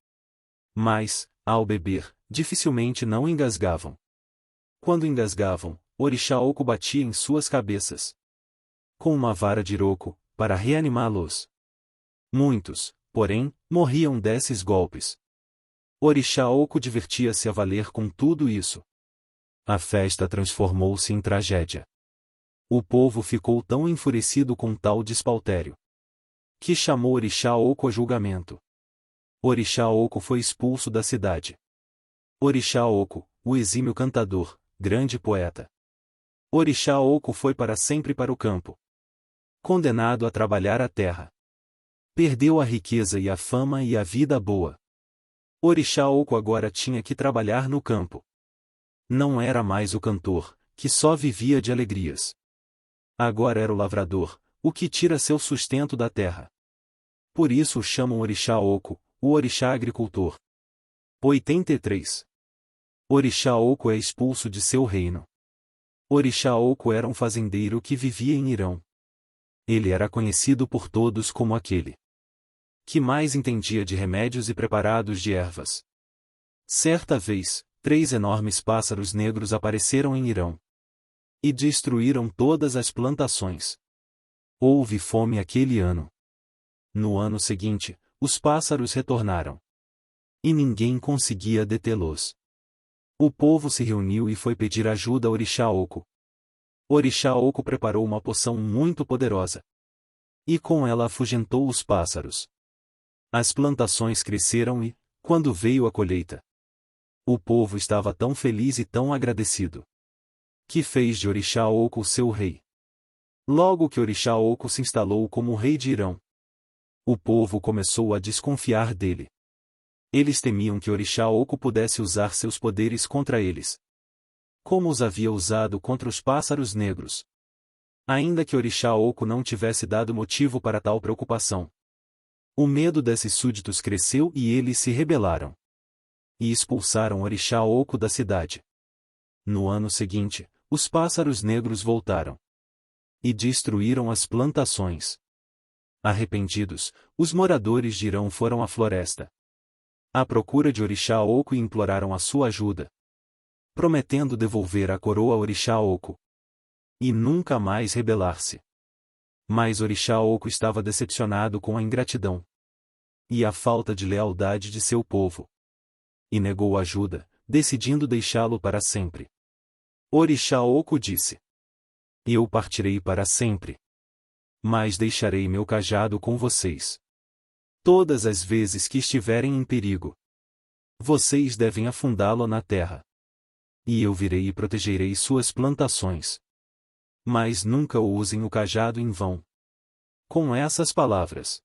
Mas, ao beber, dificilmente não engasgavam. Quando engasgavam, Orixá Oco batia em suas cabeças com uma vara de iroco, para reanimá-los. Muitos, porém, morriam desses golpes. Orixá Oco divertia-se a valer com tudo isso. A festa transformou-se em tragédia. O povo ficou tão enfurecido com tal despautério que chamou Orixá Oco a julgamento. Orixá Oco foi expulso da cidade. Orixá Oco, o exímio cantador, grande poeta. Orixá Oco foi para sempre para o campo, condenado a trabalhar a terra. Perdeu a riqueza e a fama e a vida boa. Orixá Oco agora tinha que trabalhar no campo. Não era mais o cantor, que só vivia de alegrias. Agora era o lavrador, o que tira seu sustento da terra. Por isso o chamam Orixá Oco, o orixá agricultor. 83. Orixá Oco é expulso de seu reino. Orixá Oco era um fazendeiro que vivia em Irão. Ele era conhecido por todos como aquele que mais entendia de remédios e preparados de ervas. Certa vez, 3 enormes pássaros negros apareceram em Irão e destruíram todas as plantações. Houve fome aquele ano. No ano seguinte, os pássaros retornaram e ninguém conseguia detê-los. O povo se reuniu e foi pedir ajuda a Orixá Oco. Orixá Oco preparou uma poção muito poderosa e com ela afugentou os pássaros. As plantações cresceram e, quando veio a colheita, o povo estava tão feliz e tão agradecido que fez de Orixá Oco seu rei. Logo que Orixá Oco se instalou como rei de Irão, o povo começou a desconfiar dele. Eles temiam que Orixá Oco pudesse usar seus poderes contra eles, como os havia usado contra os pássaros negros. Ainda que Orixá Oco não tivesse dado motivo para tal preocupação, o medo desses súditos cresceu e eles se rebelaram e expulsaram Orixá Oco da cidade. No ano seguinte, os pássaros negros voltaram e destruíram as plantações. Arrependidos, os moradores de Irão foram à floresta à procura de Orixá Oco e imploraram a sua ajuda, prometendo devolver a coroa a Orixá Oco e nunca mais rebelar-se. Mas Orixá Oco estava decepcionado com a ingratidão e a falta de lealdade de seu povo e negou ajuda, decidindo deixá-lo para sempre. Orixá Oco disse: Eu partirei para sempre, mas deixarei meu cajado com vocês. Todas as vezes que estiverem em perigo, vocês devem afundá-lo na terra. E eu virei e protegerei suas plantações. Mas nunca usem o cajado em vão. Com essas palavras,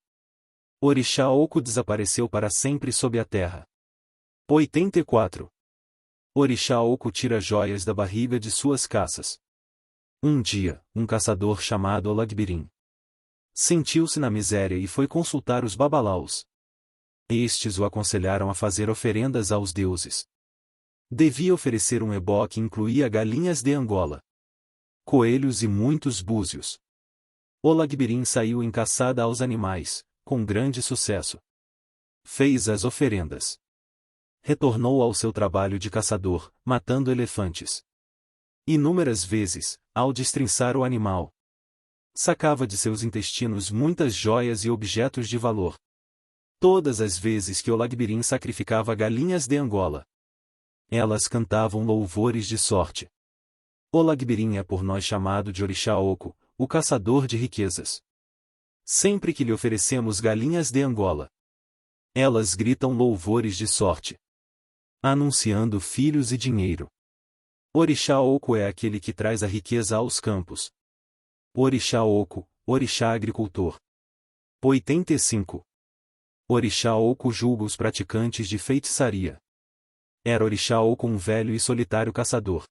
Orixá Oco desapareceu para sempre sob a terra. 84. Orixá Oco tira joias da barriga de suas caças. Um dia, um caçador chamado Olagbirim sentiu-se na miséria e foi consultar os babalaus. Estes o aconselharam a fazer oferendas aos deuses. Devia oferecer um ebó que incluía galinhas de Angola, coelhos e muitos búzios. Olagbirim saiu em caçada aos animais, com grande sucesso. Fez as oferendas. Retornou ao seu trabalho de caçador, matando elefantes. Inúmeras vezes, ao destrinçar o animal, sacava de seus intestinos muitas joias e objetos de valor. Todas as vezes que Olagbirim sacrificava galinhas de Angola, elas cantavam louvores de sorte. Olagbirim é por nós chamado de Orixá Oco, o caçador de riquezas. Sempre que lhe oferecemos galinhas de Angola, elas gritam louvores de sorte, anunciando filhos e dinheiro. Orixá Oco é aquele que traz a riqueza aos campos. Orixá Oco, orixá agricultor. 85. Orixá Oco julga os praticantes de feitiçaria. Era Orixá Oco um velho e solitário caçador,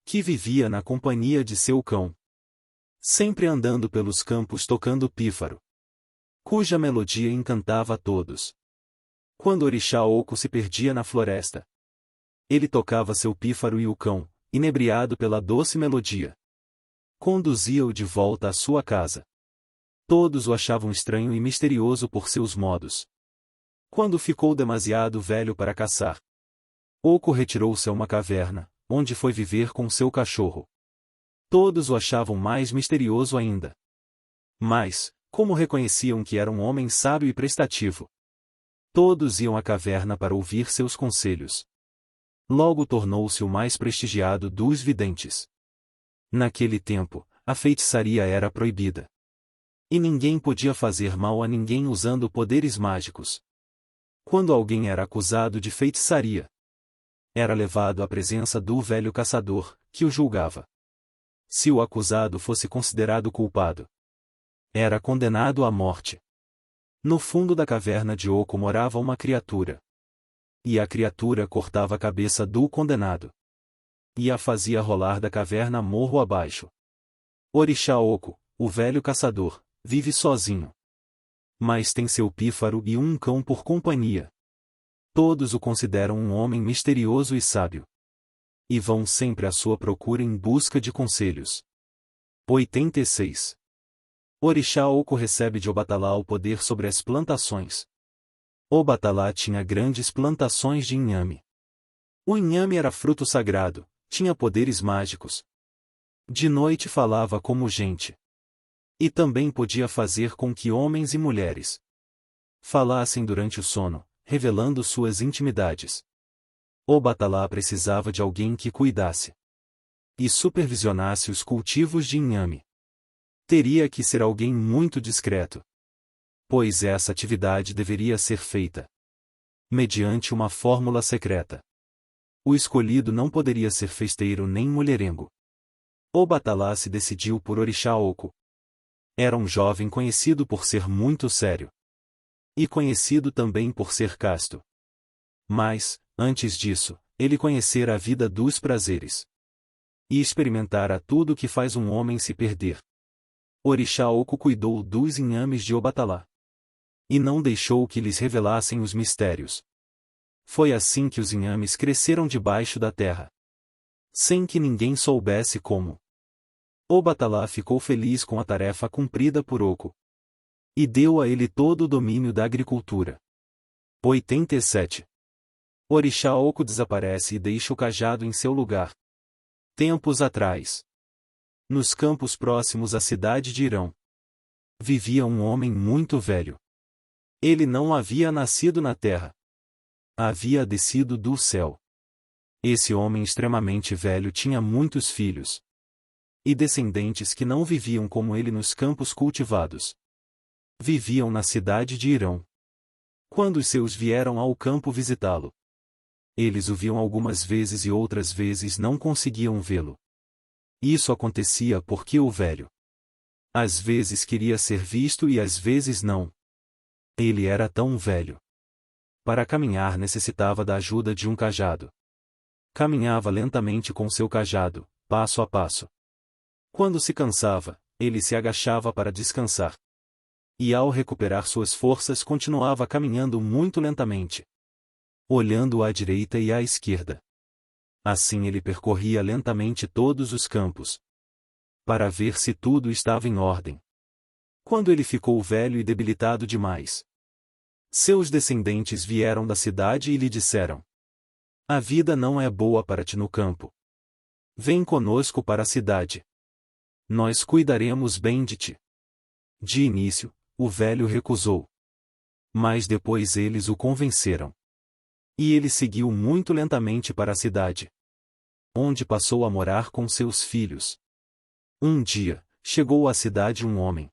que vivia na companhia de seu cão, sempre andando pelos campos tocando pífaro, cuja melodia encantava a todos. Quando Orixá Oco se perdia na floresta, ele tocava seu pífaro e o cão, inebriado pela doce melodia, Conduzia-o de volta à sua casa. Todos o achavam estranho e misterioso por seus modos. Quando ficou demasiado velho para caçar, Oco retirou-se a uma caverna, onde foi viver com seu cachorro. Todos o achavam mais misterioso ainda. Mas, como reconheciam que era um homem sábio e prestativo, todos iam à caverna para ouvir seus conselhos. Logo tornou-se o mais prestigiado dos videntes. Naquele tempo, a feitiçaria era proibida. E ninguém podia fazer mal a ninguém usando poderes mágicos. Quando alguém era acusado de feitiçaria, era levado à presença do velho caçador, que o julgava. Se o acusado fosse considerado culpado, era condenado à morte. No fundo da caverna de Oco morava uma criatura. E a criatura cortava a cabeça do condenado e a fazia rolar da caverna morro abaixo. Orixá Oco, o velho caçador, vive sozinho. Mas tem seu pífaro e um cão por companhia. Todos o consideram um homem misterioso e sábio. E vão sempre à sua procura em busca de conselhos. 86. Orixá Oco recebe de Obatalá o poder sobre as plantações. Obatalá tinha grandes plantações de inhame. O inhame era fruto sagrado, tinha poderes mágicos. De noite falava como gente. E também podia fazer com que homens e mulheres falassem durante o sono, revelando suas intimidades. Obatalá precisava de alguém que cuidasse e supervisionasse os cultivos de inhame. Teria que ser alguém muito discreto, pois essa atividade deveria ser feita mediante uma fórmula secreta. O escolhido não poderia ser festeiro nem mulherengo. Obatalá se decidiu por Orixá Oco. Era um jovem conhecido por ser muito sério. E conhecido também por ser casto. Mas, antes disso, ele conhecera a vida dos prazeres. E experimentara tudo que faz um homem se perder. Orixá Oco cuidou dos inhames de Obatalá. E não deixou que lhes revelassem os mistérios. Foi assim que os inhames cresceram debaixo da terra, sem que ninguém soubesse como. Obatalá ficou feliz com a tarefa cumprida por Oco. E deu a ele todo o domínio da agricultura. 87. Orixá Oco desaparece e deixa o cajado em seu lugar. Tempos atrás, nos campos próximos à cidade de Irão, vivia um homem muito velho. Ele não havia nascido na terra. Havia descido do céu. Esse homem extremamente velho tinha muitos filhos e descendentes que não viviam como ele nos campos cultivados. Viviam na cidade de Irão. Quando os seus vieram ao campo visitá-lo, eles o viam algumas vezes e outras vezes não conseguiam vê-lo. Isso acontecia porque o velho às vezes queria ser visto e às vezes não. Ele era tão velho. Para caminhar necessitava da ajuda de um cajado. Caminhava lentamente com seu cajado, passo a passo. Quando se cansava, ele se agachava para descansar. E ao recuperar suas forças continuava caminhando muito lentamente, olhando à direita e à esquerda. Assim ele percorria lentamente todos os campos, para ver se tudo estava em ordem. Quando ele ficou velho e debilitado demais, seus descendentes vieram da cidade e lhe disseram: a vida não é boa para ti no campo. Vem conosco para a cidade. Nós cuidaremos bem de ti. De início, o velho recusou. Mas depois eles o convenceram. E ele seguiu muito lentamente para a cidade, onde passou a morar com seus filhos. Um dia, chegou à cidade um homem.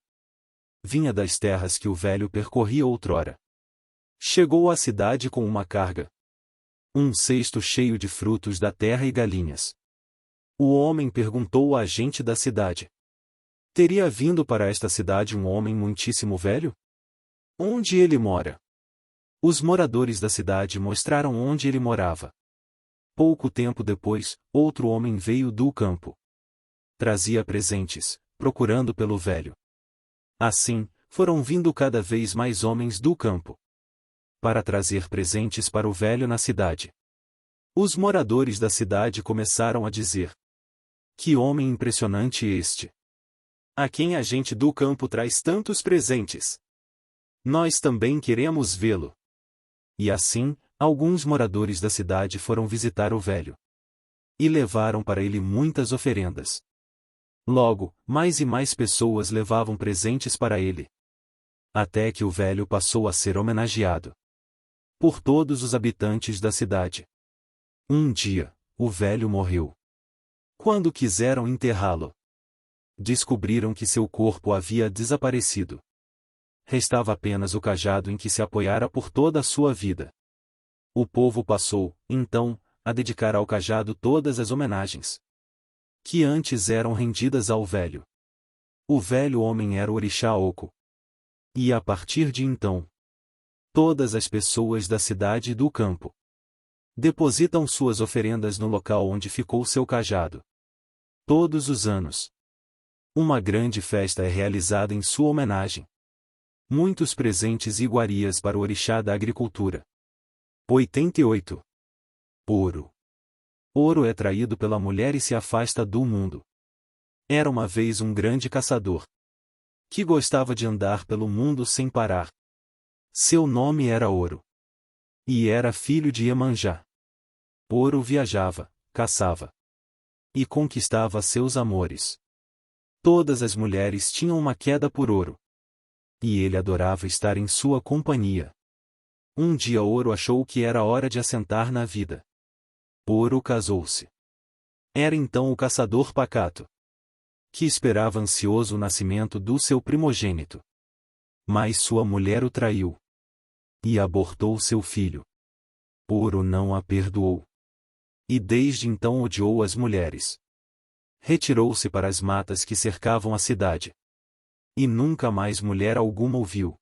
Vinha das terras que o velho percorria outrora. Chegou à cidade com uma carga. Um cesto cheio de frutos da terra e galinhas. O homem perguntou à gente da cidade: teria vindo para esta cidade um homem muitíssimo velho? Onde ele mora? Os moradores da cidade mostraram onde ele morava. Pouco tempo depois, outro homem veio do campo. Trazia presentes, procurando pelo velho. Assim, foram vindo cada vez mais homens do campo para trazer presentes para o velho na cidade. Os moradores da cidade começaram a dizer: Que homem impressionante este! A quem a gente do campo traz tantos presentes? Nós também queremos vê-lo. E assim, alguns moradores da cidade foram visitar o velho. E levaram para ele muitas oferendas. Logo, mais e mais pessoas levavam presentes para ele. Até que o velho passou a ser homenageado por todos os habitantes da cidade. Um dia, o velho morreu. Quando quiseram enterrá-lo, descobriram que seu corpo havia desaparecido. Restava apenas o cajado em que se apoiara por toda a sua vida. O povo passou, então, a dedicar ao cajado todas as homenagens que antes eram rendidas ao velho. O velho homem era o orixá Oco. E a partir de então, todas as pessoas da cidade e do campo depositam suas oferendas no local onde ficou seu cajado. Todos os anos, uma grande festa é realizada em sua homenagem. Muitos presentes e iguarias para o orixá da agricultura. 88. Ouro. Ouro é traído pela mulher e se afasta do mundo. Era uma vez um grande caçador que gostava de andar pelo mundo sem parar. Seu nome era Ouro. E era filho de Iemanjá. Ouro viajava, caçava e conquistava seus amores. Todas as mulheres tinham uma queda por Ouro. E ele adorava estar em sua companhia. Um dia Ouro achou que era hora de assentar na vida. Ouro casou-se. Era então o caçador pacato, que esperava ansioso o nascimento do seu primogênito. Mas sua mulher o traiu e abortou seu filho. Ouro não a perdoou. E desde então odiou as mulheres. Retirou-se para as matas que cercavam a cidade. E nunca mais mulher alguma o viu.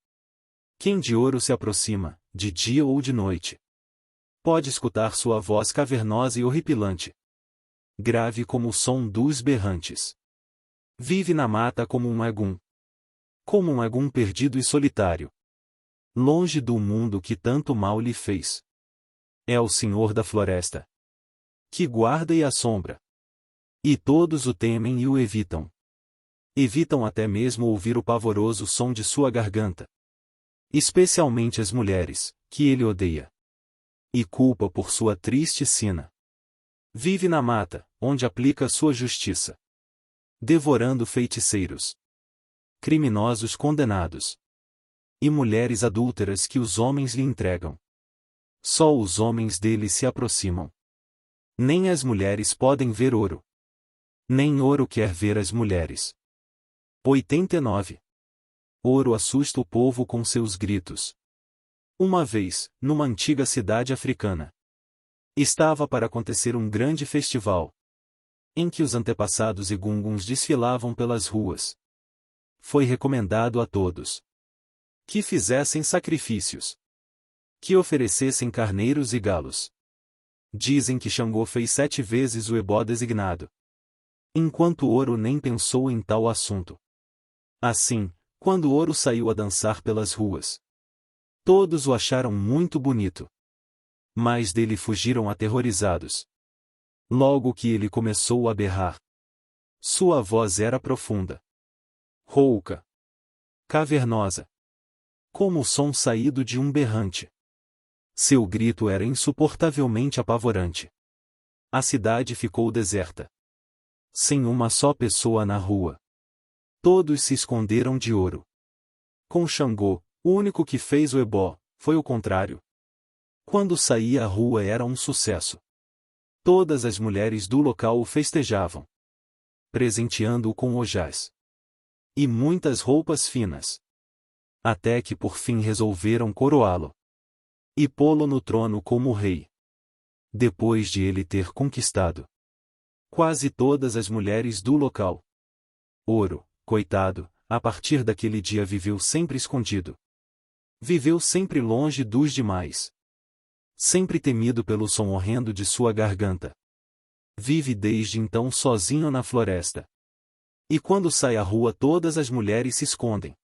Quem de Ouro se aproxima, de dia ou de noite, pode escutar sua voz cavernosa e horripilante, grave como o som dos berrantes. Vive na mata como um egum perdido e solitário, longe do mundo que tanto mal lhe fez. É o senhor da floresta, que guarda e assombra. E todos o temem e o evitam. Evitam até mesmo ouvir o pavoroso som de sua garganta. Especialmente as mulheres, que ele odeia e culpa por sua triste sina. Vive na mata, onde aplica sua justiça, devorando feiticeiros, criminosos condenados e mulheres adúlteras que os homens lhe entregam. Só os homens dele se aproximam. Nem as mulheres podem ver Ouro. Nem Ouro quer ver as mulheres. 89. Ouro assusta o povo com seus gritos. Uma vez, numa antiga cidade africana, estava para acontecer um grande festival, em que os antepassados egunguns desfilavam pelas ruas. Foi recomendado a todos que fizessem sacrifícios, que oferecessem carneiros e galos. Dizem que Xangô fez 7 vezes o ebó designado, enquanto Ouro nem pensou em tal assunto. Assim, quando Ouro saiu a dançar pelas ruas, todos o acharam muito bonito. Mas dele fugiram aterrorizados. Logo que ele começou a berrar, sua voz era profunda, rouca, cavernosa, como o som saído de um berrante. Seu grito era insuportavelmente apavorante. A cidade ficou deserta, sem uma só pessoa na rua. Todos se esconderam de Ouro. Com Xangô, o único que fez o ebó, foi o contrário. Quando saía à rua era um sucesso. Todas as mulheres do local o festejavam, presenteando-o com ojás e muitas roupas finas. Até que por fim resolveram coroá-lo e pô-lo no trono como rei. Depois de ele ter conquistado quase todas as mulheres do local, Ouro, coitado, a partir daquele dia viveu sempre escondido. Viveu sempre longe dos demais. Sempre temido pelo som horrendo de sua garganta. Vive desde então sozinho na floresta. E quando sai à rua todas as mulheres se escondem,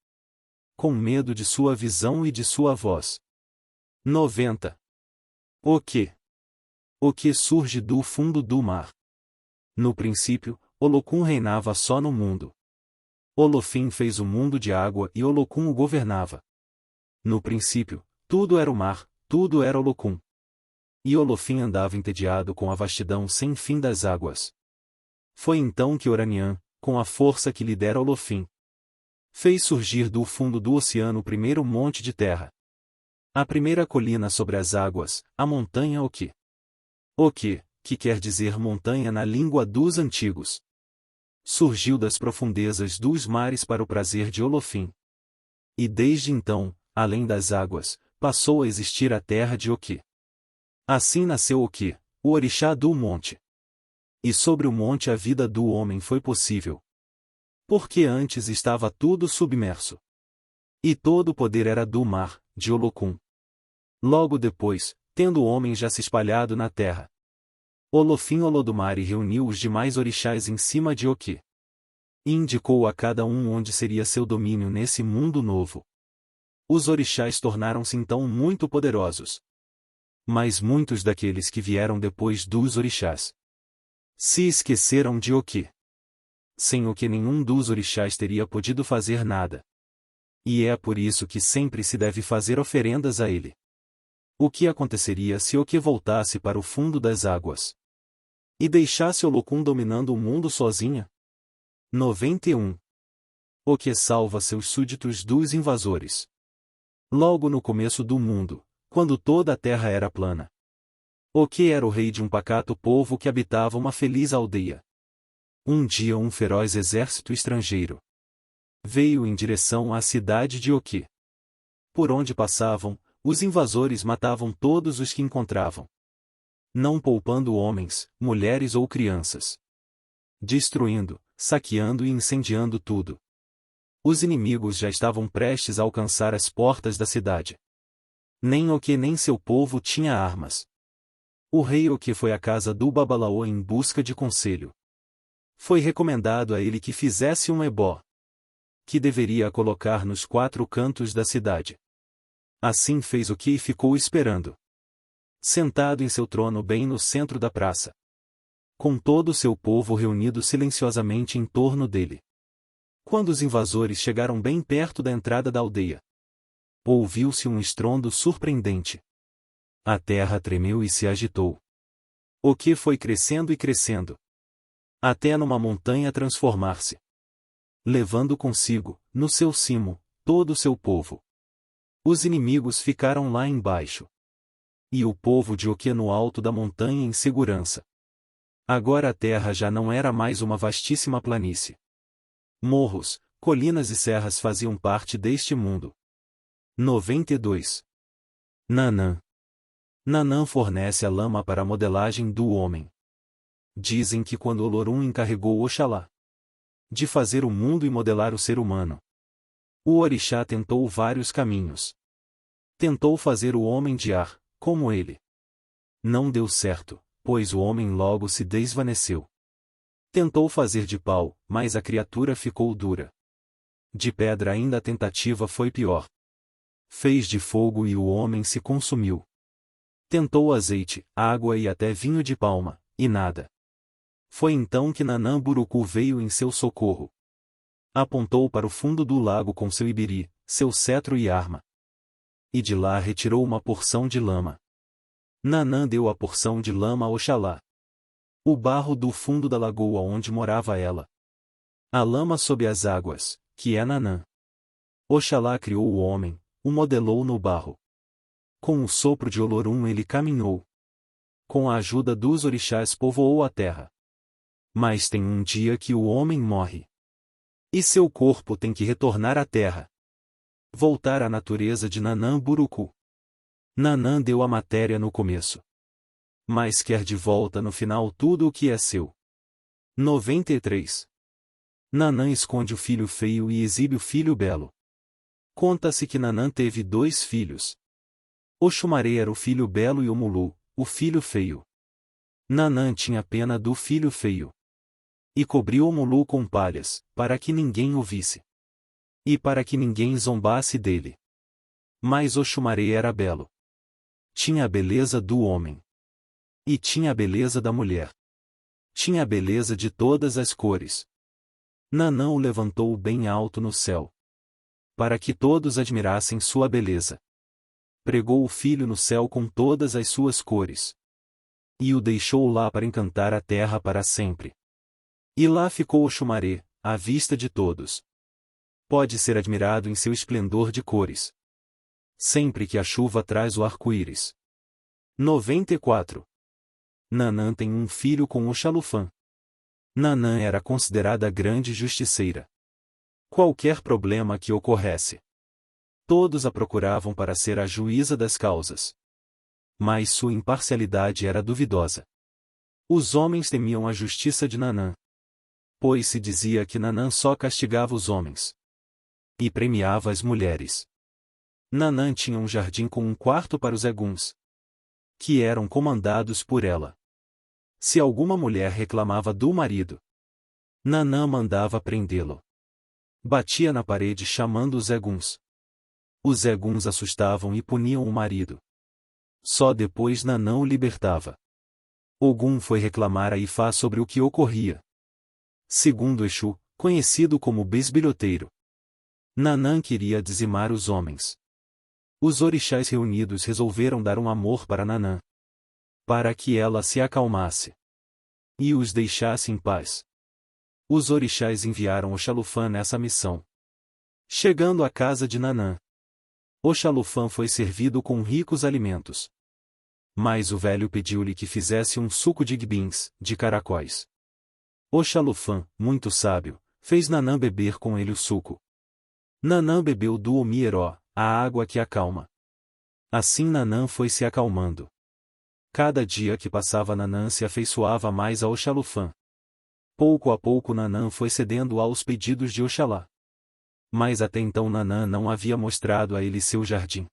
com medo de sua visão e de sua voz. 90. O que? O que surge do fundo do mar? No princípio, Olocum reinava só no mundo. Olofim fez o mundo de água e Olocum o governava. No princípio, tudo era o mar, tudo era Olocum. E Olofim andava entediado com a vastidão sem fim das águas. Foi então que Oraniã, com a força que lhe dera Olofim, fez surgir do fundo do oceano o primeiro monte de terra. A primeira colina sobre as águas, a montanha Oki. Oki, que quer dizer montanha na língua dos antigos, surgiu das profundezas dos mares para o prazer de Olofim. E desde então, além das águas, passou a existir a terra de Oki. Assim nasceu Oki, o orixá do monte. E sobre o monte a vida do homem foi possível. Porque antes estava tudo submerso. E todo o poder era do mar, de Olocum. Logo depois, tendo o homem já se espalhado na terra, Olofim Olodumare reuniu os demais orixás em cima de Oki. E indicou a cada um onde seria seu domínio nesse mundo novo. Os orixás tornaram-se então muito poderosos. Mas muitos daqueles que vieram depois dos orixás se esqueceram de Oki. Sem Oki nenhum dos orixás teria podido fazer nada. E é por isso que sempre se deve fazer oferendas a ele. O que aconteceria se Oki voltasse para o fundo das águas e deixasse Olocum dominando o mundo sozinha? 91. Oki salva seus súditos dos invasores. Logo no começo do mundo, quando toda a terra era plana, Oki era o rei de um pacato povo que habitava uma feliz aldeia. Um dia um feroz exército estrangeiro veio em direção à cidade de Oki. Por onde passavam, os invasores matavam todos os que encontravam, não poupando homens, mulheres ou crianças, destruindo, saqueando e incendiando tudo. Os inimigos já estavam prestes a alcançar as portas da cidade. Nem Oki nem seu povo tinha armas. O rei Oki foi à casa do Babalaô em busca de conselho. Foi recomendado a ele que fizesse um ebó, que deveria colocar nos 4 cantos da cidade. Assim fez Oki e ficou esperando, sentado em seu trono bem no centro da praça, com todo o seu povo reunido silenciosamente em torno dele. Quando os invasores chegaram bem perto da entrada da aldeia, ouviu-se um estrondo surpreendente. A terra tremeu e se agitou. Oki foi crescendo e crescendo, até numa montanha transformar-se, levando consigo, no seu cimo, todo o seu povo. Os inimigos ficaram lá embaixo, e o povo de Oki no alto da montanha em segurança. Agora a terra já não era mais uma vastíssima planície. Morros, colinas e serras faziam parte deste mundo. 92. Nanã. Nanã fornece a lama para a modelagem do homem. Dizem que quando Olorum encarregou Oxalá de fazer o mundo e modelar o ser humano, o orixá tentou vários caminhos. Tentou fazer o homem de ar, como ele. Não deu certo, pois o homem logo se desvaneceu. Tentou fazer de pau, mas a criatura ficou dura. De pedra ainda a tentativa foi pior. Fez de fogo e o homem se consumiu. Tentou azeite, água e até vinho de palma, e nada. Foi então que Nanã Burucu veio em seu socorro. Apontou para o fundo do lago com seu ibiri, seu cetro e arma. E de lá retirou uma porção de lama. Nanã deu a porção de lama a Oxalá. O barro do fundo da lagoa onde morava ela. A lama sob as águas, que é Nanã. Oxalá criou o homem, o modelou no barro. Com o sopro de Olorum ele caminhou. Com a ajuda dos orixás povoou a terra. Mas tem um dia que o homem morre. E seu corpo tem que retornar à terra. Voltar à natureza de Nanã Burucu. Nanã deu a matéria no começo, mas quer de volta no final tudo o que é seu. 93. Nanã esconde o filho feio e exibe o filho belo. Conta-se que Nanã teve 2 filhos. Oxumaré era o filho belo e Omulu, o filho feio. Nanã tinha pena do filho feio. E cobriu Omulu com palhas, para que ninguém o visse. E para que ninguém zombasse dele. Mas Oxumaré era belo. Tinha a beleza do homem. E tinha a beleza da mulher. Tinha a beleza de todas as cores. Nanã o levantou bem alto no céu, para que todos admirassem sua beleza. Pregou o filho no céu com todas as suas cores, e o deixou lá para encantar a terra para sempre. E lá ficou o Xumaré, à vista de todos. Pode ser admirado em seu esplendor de cores, sempre que a chuva traz o arco-íris. 94. Nanã tem um filho com Oxalufã. Nanã era considerada grande justiceira. Qualquer problema que ocorresse, todos a procuravam para ser a juíza das causas. Mas sua imparcialidade era duvidosa. Os homens temiam a justiça de Nanã, pois se dizia que Nanã só castigava os homens e premiava as mulheres. Nanã tinha um jardim com um quarto para os eguns, que eram comandados por ela. Se alguma mulher reclamava do marido, Nanã mandava prendê-lo. Batia na parede chamando os eguns. Os eguns assustavam e puniam o marido. Só depois Nanã o libertava. Ogum foi reclamar a Ifá sobre o que ocorria. Segundo Exu, conhecido como bisbilhoteiro, Nanã queria dizimar os homens. Os orixás reunidos resolveram dar um amor para Nanã, para que ela se acalmasse e os deixasse em paz. Os orixás enviaram Oxalufã nessa missão. Chegando à casa de Nanã, Oxalufã foi servido com ricos alimentos. Mas o velho pediu-lhe que fizesse um suco de igbins, de caracóis. Oxalufã, muito sábio, fez Nanã beber com ele o suco. Nanã bebeu do Omieró, a água que acalma. Assim Nanã foi se acalmando. Cada dia que passava Nanã se afeiçoava mais a Oxalufã. Pouco a pouco Nanã foi cedendo aos pedidos de Oxalá. Mas até então Nanã não havia mostrado a ele seu jardim.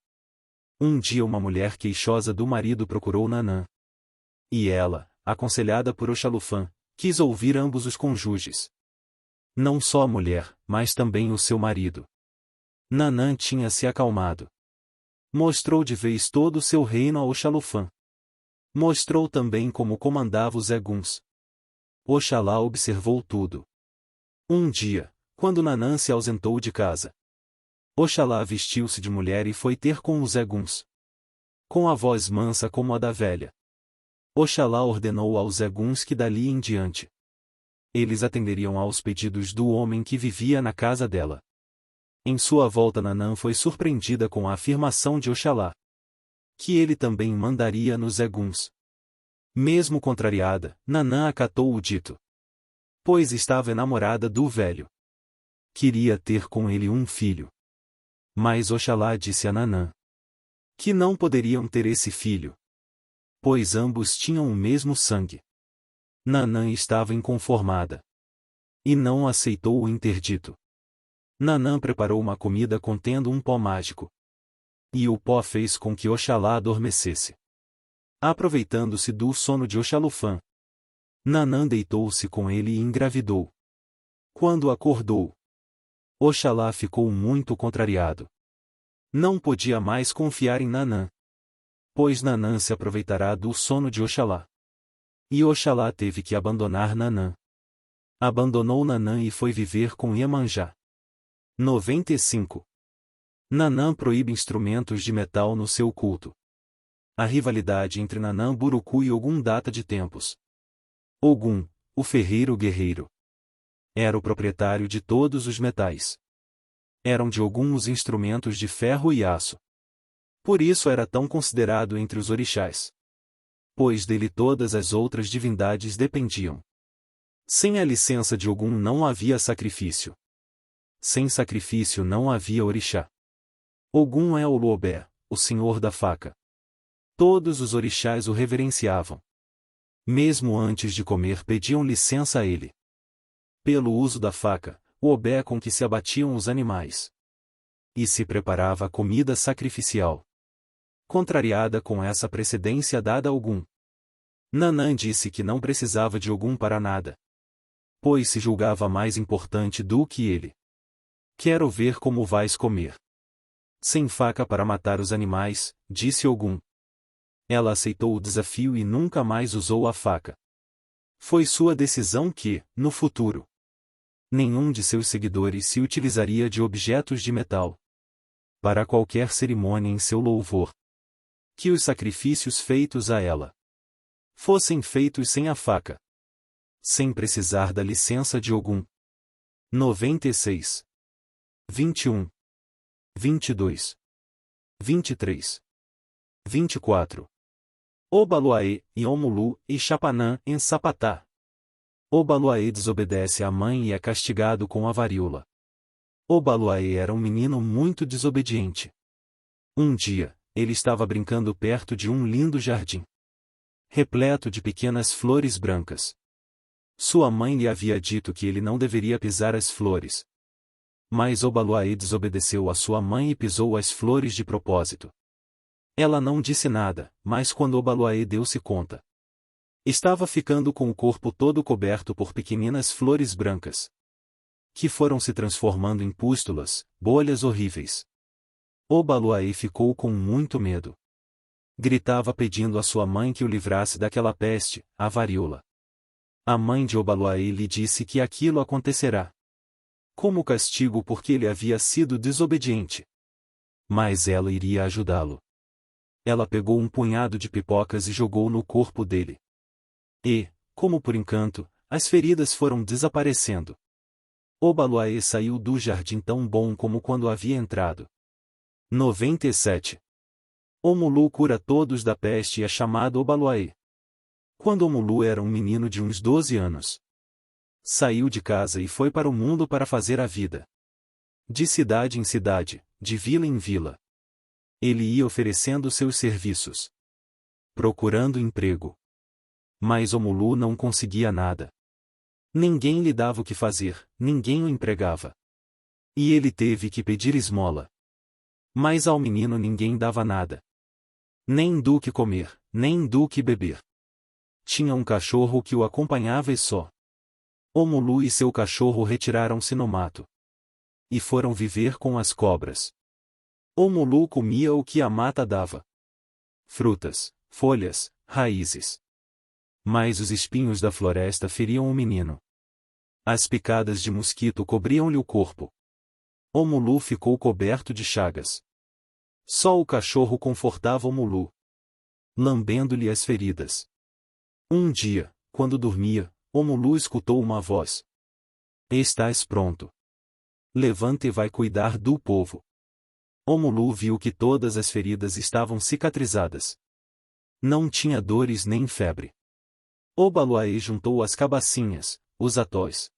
Um dia uma mulher queixosa do marido procurou Nanã. E ela, aconselhada por Oxalufã, quis ouvir ambos os cônjuges. Não só a mulher, mas também o seu marido. Nanã tinha se acalmado. Mostrou de vez todo o seu reino a Oxalufã. Mostrou também como comandava os eguns. Oxalá observou tudo. Um dia, quando Nanã se ausentou de casa, Oxalá vestiu-se de mulher e foi ter com os eguns. Com a voz mansa como a da velha, Oxalá ordenou aos eguns que dali em diante eles atenderiam aos pedidos do homem que vivia na casa dela. Em sua volta Nanã foi surpreendida com a afirmação de Oxalá, que ele também mandaria nos eguns. Mesmo contrariada, Nanã acatou o dito, pois estava enamorada do velho. Queria ter com ele um filho. Mas Oxalá disse a Nanã que não poderiam ter esse filho, pois ambos tinham o mesmo sangue. Nanã estava inconformada e não aceitou o interdito. Nanã preparou uma comida contendo um pó mágico, e o pó fez com que Oxalá adormecesse. Aproveitando-se do sono de Oxalufã, Nanã deitou-se com ele e engravidou. Quando acordou, Oxalá ficou muito contrariado. Não podia mais confiar em Nanã, pois Nanã se aproveitará do sono de Oxalá. E Oxalá teve que abandonar Nanã. Abandonou Nanã e foi viver com Iemanjá. 95. Nanã proíbe instrumentos de metal no seu culto. A rivalidade entre Nanã Burucu e Ogum data de tempos. Ogum, o ferreiro guerreiro, era o proprietário de todos os metais. Eram de Ogum os instrumentos de ferro e aço. Por isso era tão considerado entre os orixás, pois dele todas as outras divindades dependiam. Sem a licença de Ogum não havia sacrifício. Sem sacrifício não havia orixá. Ogum é o Luobé, o senhor da faca. Todos os orixás o reverenciavam. Mesmo antes de comer pediam licença a ele. Pelo uso da faca, o obé com que se abatiam os animais. E se preparava a comida sacrificial. Contrariada com essa precedência dada a Ogum, Nanã disse que não precisava de Ogum para nada, pois se julgava mais importante do que ele. Quero ver como vais comer. Sem faca para matar os animais, disse Ogum. Ela aceitou o desafio e nunca mais usou a faca. Foi sua decisão que, no futuro, nenhum de seus seguidores se utilizaria de objetos de metal para qualquer cerimônia em seu louvor. Que os sacrifícios feitos a ela fossem feitos sem a faca, sem precisar da licença de Ogum. 96. 21. 22. 23. 24. Obaluaê, e Omulu, e Chapanã, em Sapatá. Obaluaê desobedece à mãe e é castigado com a varíola. Obaluaê era um menino muito desobediente. Um dia, ele estava brincando perto de um lindo jardim, repleto de pequenas flores brancas. Sua mãe lhe havia dito que ele não deveria pisar as flores. Mas Obaluaê desobedeceu a sua mãe e pisou as flores de propósito. Ela não disse nada, mas quando Obaluaê deu-se conta, estava ficando com o corpo todo coberto por pequeninas flores brancas, que foram se transformando em pústulas, bolhas horríveis. Obaluaê ficou com muito medo. Gritava pedindo à sua mãe que o livrasse daquela peste, a varíola. A mãe de Obaluaê lhe disse que aquilo acontecerá como castigo porque ele havia sido desobediente. Mas ela iria ajudá-lo. Ela pegou um punhado de pipocas e jogou no corpo dele. E, como por encanto, as feridas foram desaparecendo. Obaluaê saiu do jardim tão bom como quando havia entrado. 97. Omulu cura todos da peste e é chamado Obaluaê. Quando Omulu era um menino de uns 12 anos, saiu de casa e foi para o mundo para fazer a vida. De cidade em cidade, de vila em vila, ele ia oferecendo seus serviços, procurando emprego. Mas Omulu não conseguia nada. Ninguém lhe dava o que fazer, ninguém o empregava. E ele teve que pedir esmola. Mas ao menino ninguém dava nada. Nem do que comer, nem do que beber. Tinha um cachorro que o acompanhava e só. Omulu e seu cachorro retiraram-se no mato e foram viver com as cobras. Omulu comia o que a mata dava: frutas, folhas, raízes. Mas os espinhos da floresta feriam o menino. As picadas de mosquito cobriam-lhe o corpo. Omulu ficou coberto de chagas. Só o cachorro confortava Omulu, lambendo-lhe as feridas. Um dia, quando dormia, Omulu escutou uma voz: "Estás pronto. Levanta e vai cuidar do povo." Omulu viu que todas as feridas estavam cicatrizadas. Não tinha dores nem febre. Obaluaê juntou as cabacinhas, os atóis,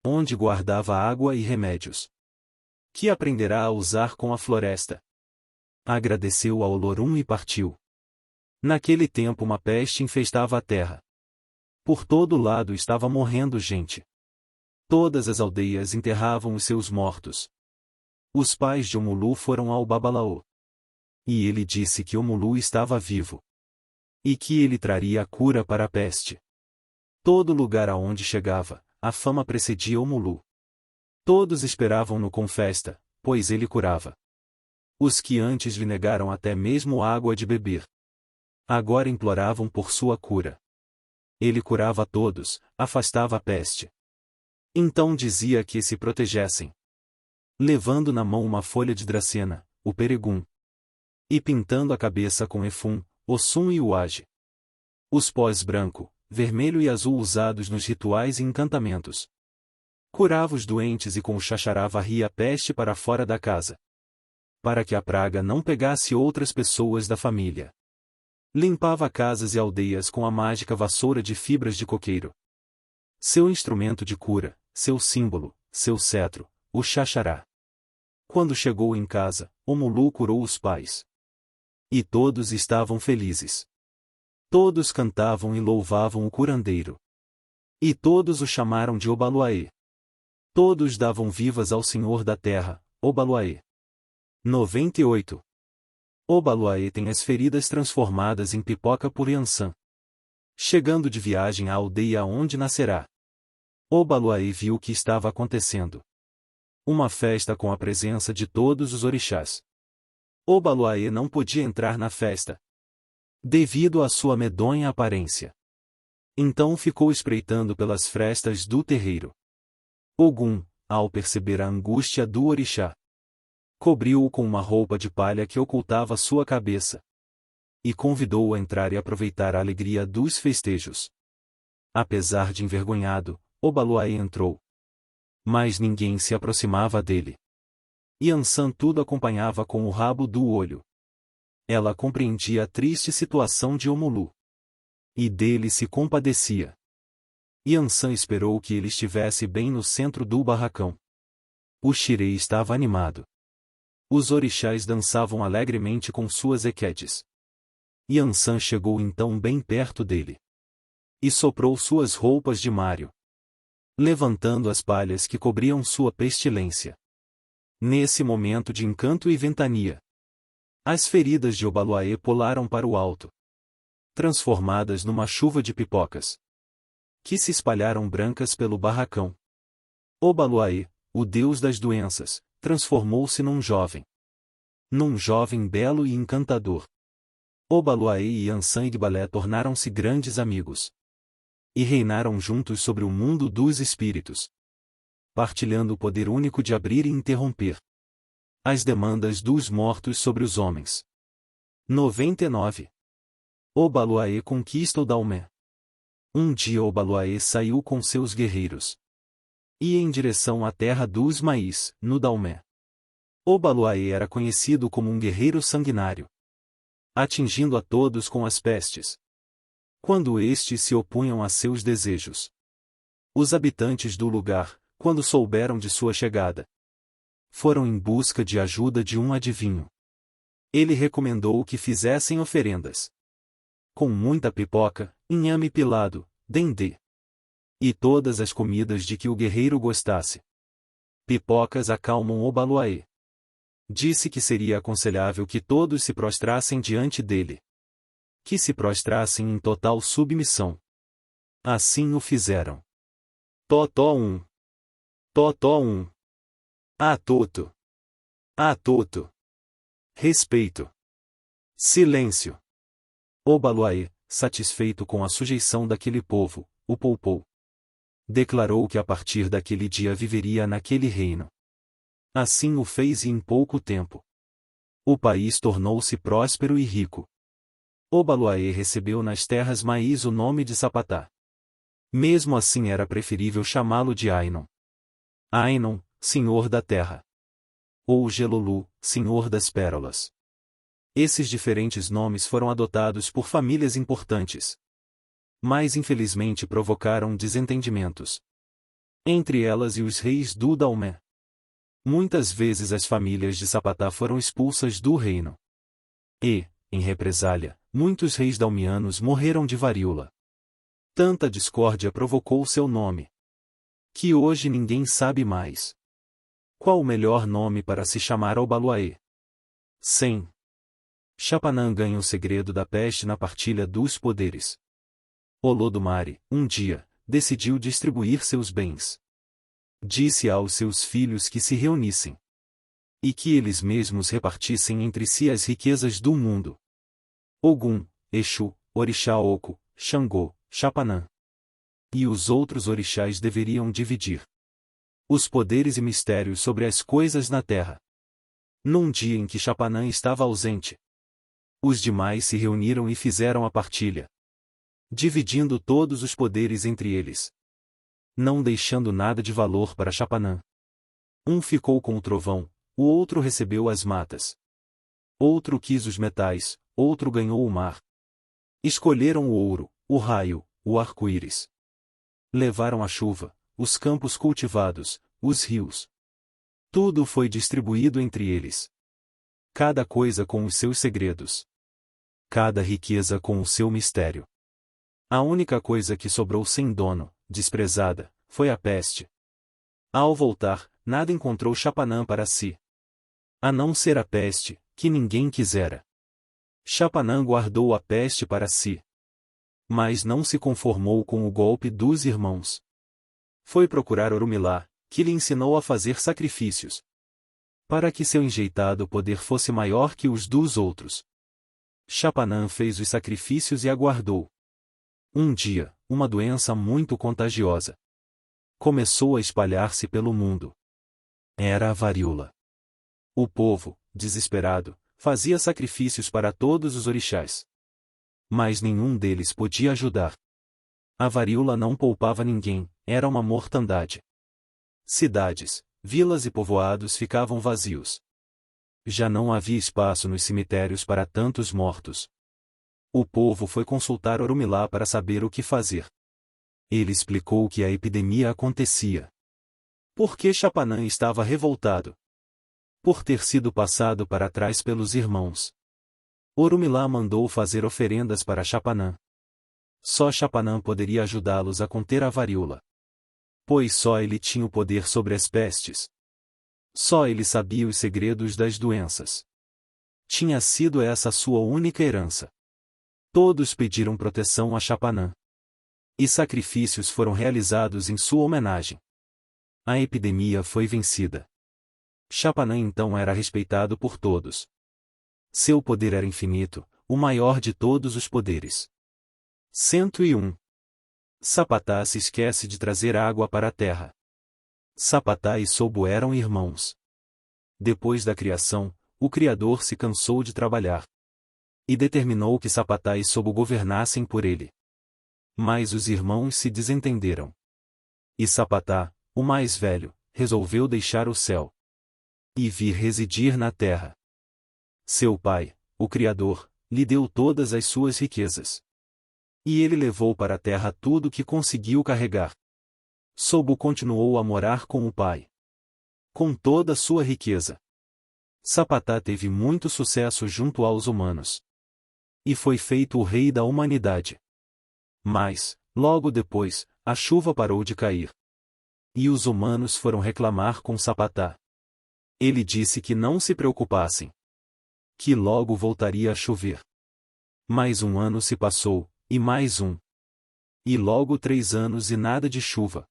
onde guardava água e remédios, que aprenderá a usar com a floresta. Agradeceu ao Olorum e partiu. Naquele tempo uma peste infestava a terra. Por todo lado estava morrendo gente. Todas as aldeias enterravam os seus mortos. Os pais de Omulu foram ao Babalaô. E ele disse que Omulu estava vivo. E que ele traria a cura para a peste. Todo lugar aonde chegava, a fama precedia Omulu. Todos esperavam-no com festa, pois ele curava. Os que antes lhe negaram até mesmo água de beber, agora imploravam por sua cura. Ele curava a todos, afastava a peste. Então dizia que se protegessem, levando na mão uma folha de dracena, o peregum, e pintando a cabeça com efum, ossum e uage. Os pós branco, vermelho e azul usados nos rituais e encantamentos. Curava os doentes e com o xaxará varria a peste para fora da casa, para que a praga não pegasse outras pessoas da família. Limpava casas e aldeias com a mágica vassoura de fibras de coqueiro. Seu instrumento de cura, seu símbolo, seu cetro, o xaxará. Quando chegou em casa, Omulu curou os pais. E todos estavam felizes. Todos cantavam e louvavam o curandeiro. E todos o chamaram de Obaluaê. Todos davam vivas ao Senhor da terra, Obaluaê. 98. Obaluaê tem as feridas transformadas em pipoca por Yansan. Chegando de viagem à aldeia onde nascerá, Obaluaê viu o que estava acontecendo. Uma festa com a presença de todos os orixás. Obaluaê não podia entrar na festa, devido à sua medonha aparência. Então ficou espreitando pelas frestas do terreiro. Ogum, ao perceber a angústia do orixá, cobriu-o com uma roupa de palha que ocultava sua cabeça, e convidou-o a entrar e aproveitar a alegria dos festejos. Apesar de envergonhado, Obaloaiê entrou. Mas ninguém se aproximava dele. Yansan tudo acompanhava com o rabo do olho. Ela compreendia a triste situação de Omulu. E dele se compadecia. Yansan esperou que ele estivesse bem no centro do barracão. O xirê estava animado. Os orixás dançavam alegremente com suas equetes. Yansan chegou então bem perto dele. E soprou suas roupas de mário, levantando as palhas que cobriam sua pestilência. Nesse momento de encanto e ventania, as feridas de Obaloaiê pularam para o alto, transformadas numa chuva de pipocas, que se espalharam brancas pelo barracão. Obaloaiê, o deus das doenças, transformou-se num jovem belo e encantador. Obaloaiê e Yansan Igbalé tornaram-se grandes amigos. E reinaram juntos sobre o mundo dos espíritos, partilhando o poder único de abrir e interromper as demandas dos mortos sobre os homens. 99. Obaloaiê conquista o Daomé. Um dia Obaloaiê saiu com seus guerreiros. Ia em direção à terra dos Maís, no Daomé. Obaloaiê era conhecido como um guerreiro sanguinário, atingindo a todos com as pestes, quando estes se opunham a seus desejos. Os habitantes do lugar, quando souberam de sua chegada, foram em busca de ajuda de um adivinho. Ele recomendou que fizessem oferendas com muita pipoca, inhame pilado, dendê e todas as comidas de que o guerreiro gostasse. Pipocas acalmam Obaloaiê. Disse que seria aconselhável que todos se prostrassem diante dele, que se prostrassem em total submissão. Assim o fizeram. Totó 1. Totó 1. Atoto. Atoto. Respeito. Silêncio. Obaloaiê, satisfeito com a sujeição daquele povo, o poupou. Declarou que a partir daquele dia viveria naquele reino. Assim o fez e em pouco tempo o país tornou-se próspero e rico. Obaloaiê recebeu nas terras Maís o nome de Sapatá. Mesmo assim era preferível chamá-lo de Ainon. Ainon, senhor da terra. Ou Gelulu, senhor das pérolas. Esses diferentes nomes foram adotados por famílias importantes, mas infelizmente provocaram desentendimentos entre elas e os reis do Daomé. Muitas vezes as famílias de Sapatá foram expulsas do reino. E, em represália, muitos reis daumianos morreram de varíola. Tanta discórdia provocou seu nome, que hoje ninguém sabe mais. Qual o melhor nome para se chamar Obaloaiê? 100. Chapanã ganha o segredo da peste na partilha dos poderes. Olodumare, um dia, decidiu distribuir seus bens. Disse aos seus filhos que se reunissem e que eles mesmos repartissem entre si as riquezas do mundo. Ogum, Exu, Orixá Oco, Xangô, Chapanã e os outros orixás deveriam dividir os poderes e mistérios sobre as coisas na terra. Num dia em que Chapanã estava ausente, os demais se reuniram e fizeram a partilha, dividindo todos os poderes entre eles, não deixando nada de valor para Chapanã. Um ficou com o trovão, o outro recebeu as matas. Outro quis os metais, outro ganhou o mar. Escolheram o ouro, o raio, o arco-íris. Levaram a chuva, os campos cultivados, os rios. Tudo foi distribuído entre eles. Cada coisa com os seus segredos. Cada riqueza com o seu mistério. A única coisa que sobrou sem dono, desprezada, foi a peste. Ao voltar, nada encontrou Chapanã para si, a não ser a peste, que ninguém quisera. Chapanã guardou a peste para si, mas não se conformou com o golpe dos irmãos. Foi procurar Orumilá, que lhe ensinou a fazer sacrifícios, para que seu enjeitado poder fosse maior que os dos outros. Chapanã fez os sacrifícios e aguardou. Um dia, uma doença muito contagiosa começou a espalhar-se pelo mundo. Era a varíola. O povo, desesperado, fazia sacrifícios para todos os orixás. Mas nenhum deles podia ajudar. A varíola não poupava ninguém, era uma mortandade. Cidades, vilas e povoados ficavam vazios. Já não havia espaço nos cemitérios para tantos mortos. O povo foi consultar Orumilá para saber o que fazer. Ele explicou que a epidemia acontecia porque Chapanã estava revoltado por ter sido passado para trás pelos irmãos. Orumilá mandou fazer oferendas para Chapanã. Só Chapanã poderia ajudá-los a conter a varíola, pois só ele tinha o poder sobre as pestes. Só ele sabia os segredos das doenças. Tinha sido essa sua única herança. Todos pediram proteção a Chapanã. E sacrifícios foram realizados em sua homenagem. A epidemia foi vencida. Chapanã então era respeitado por todos. Seu poder era infinito, o maior de todos os poderes. 101. Sapatá se esquece de trazer água para a terra. Sapatá e Sobo eram irmãos. Depois da criação, o Criador se cansou de trabalhar e determinou que Sapatá e Sobo governassem por ele. Mas os irmãos se desentenderam. E Sapatá, o mais velho, resolveu deixar o céu e vir residir na terra. Seu pai, o Criador, lhe deu todas as suas riquezas. E ele levou para a terra tudo que conseguiu carregar. Sobo continuou a morar com o pai, com toda a sua riqueza. Sapatá teve muito sucesso junto aos humanos. E foi feito o rei da humanidade. Mas, logo depois, a chuva parou de cair. E os humanos foram reclamar com Sapatá. Ele disse que não se preocupassem, que logo voltaria a chover. Mais um ano se passou, e mais um. E logo 3 anos e nada de chuva.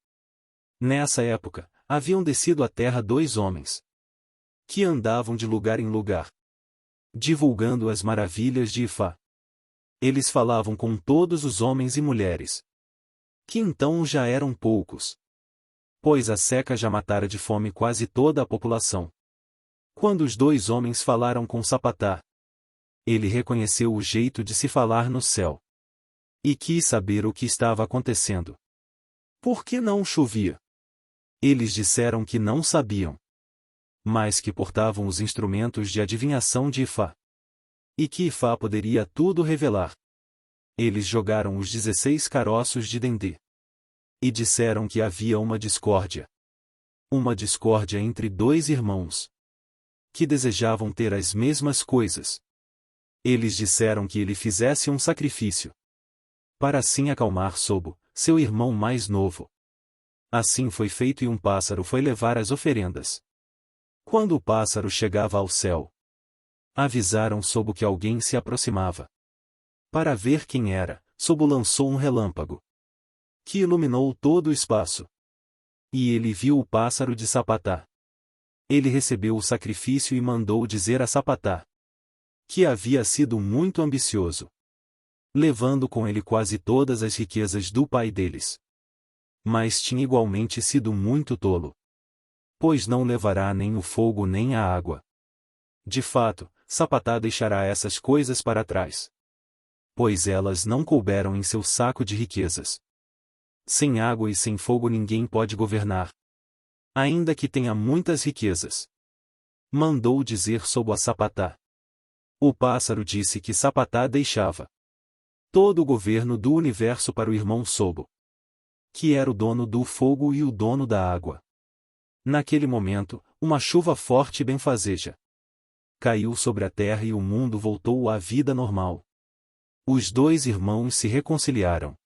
Nessa época, haviam descido à terra 2 homens, que andavam de lugar em lugar, divulgando as maravilhas de Ifá. Eles falavam com todos os homens e mulheres, que então já eram poucos, pois a seca já matara de fome quase toda a população. Quando os 2 homens falaram com Sapatá, ele reconheceu o jeito de se falar no céu e quis saber o que estava acontecendo. Por que não chovia? Eles disseram que não sabiam, mas que portavam os instrumentos de adivinhação de Ifá, e que Ifá poderia tudo revelar. Eles jogaram os 16 caroços de Dendê e disseram que havia uma discórdia. Uma discórdia entre 2 irmãos que desejavam ter as mesmas coisas. Eles disseram que ele fizesse um sacrifício para assim acalmar Sobo, seu irmão mais novo. Assim foi feito e um pássaro foi levar as oferendas. Quando o pássaro chegava ao céu, avisaram Sobo que alguém se aproximava. Para ver quem era, Sobo lançou um relâmpago que iluminou todo o espaço. E ele viu o pássaro de Sapatá. Ele recebeu o sacrifício e mandou dizer a Sapatá que havia sido muito ambicioso, levando com ele quase todas as riquezas do pai deles. Mas tinha igualmente sido muito tolo, pois não levará nem o fogo nem a água. De fato, Sapatá deixará essas coisas para trás, pois elas não couberam em seu saco de riquezas. Sem água e sem fogo ninguém pode governar, ainda que tenha muitas riquezas. Mandou dizer Sobo a Sapatá. O pássaro disse que Sapatá deixava todo o governo do universo para o irmão Sobo, que era o dono do fogo e o dono da água. Naquele momento, uma chuva forte e benfazeja caiu sobre a terra e o mundo voltou à vida normal. Os 2 irmãos se reconciliaram.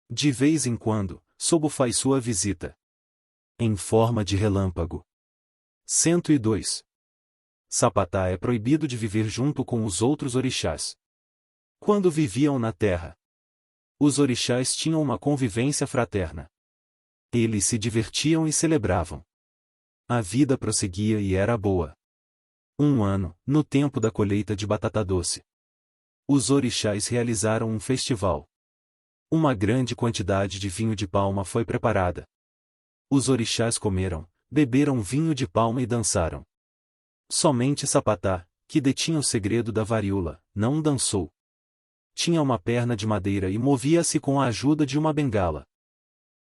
De vez em quando, Sobo faz sua visita em forma de relâmpago. 102. Sapatá é proibido de viver junto com os outros orixás. Quando viviam na terra, os orixás tinham uma convivência fraterna. Eles se divertiam e celebravam. A vida prosseguia e era boa. Um ano, no tempo da colheita de batata doce, os orixás realizaram um festival. Uma grande quantidade de vinho de palma foi preparada. Os orixás comeram, beberam vinho de palma e dançaram. Somente Sapatá, que detinha o segredo da varíola, não dançou. Tinha uma perna de madeira e movia-se com a ajuda de uma bengala.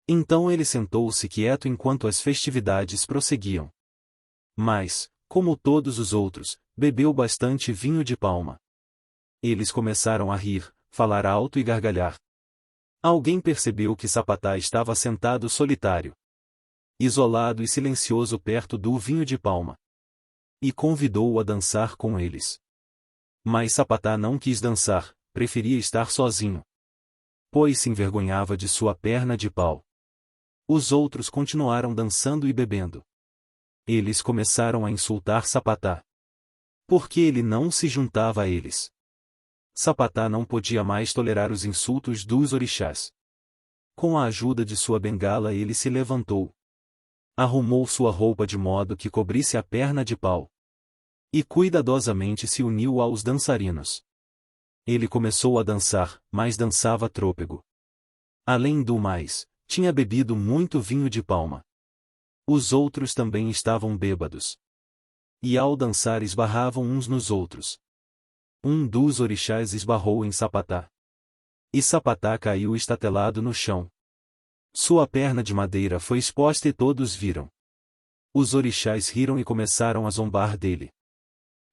Então ele sentou-se quieto enquanto as festividades prosseguiam. Mas, como todos os outros, bebeu bastante vinho de palma. Eles começaram a rir, falar alto e gargalhar. Alguém percebeu que Sapatá estava sentado solitário, isolado e silencioso perto do vinho de palma, e convidou-o a dançar com eles. Mas Sapatá não quis dançar, preferia estar sozinho, pois se envergonhava de sua perna de pau. Os outros continuaram dançando e bebendo. Eles começaram a insultar Sapatá, porque ele não se juntava a eles. Sapatá não podia mais tolerar os insultos dos orixás. Com a ajuda de sua bengala ele se levantou. Arrumou sua roupa de modo que cobrisse a perna de pau. E cuidadosamente se uniu aos dançarinos. Ele começou a dançar, mas dançava trôpego. Além do mais, tinha bebido muito vinho de palma. Os outros também estavam bêbados. E ao dançar esbarravam uns nos outros. Um dos orixás esbarrou em Sapatá. E Sapatá caiu estatelado no chão. Sua perna de madeira foi exposta e todos viram. Os orixás riram e começaram a zombar dele.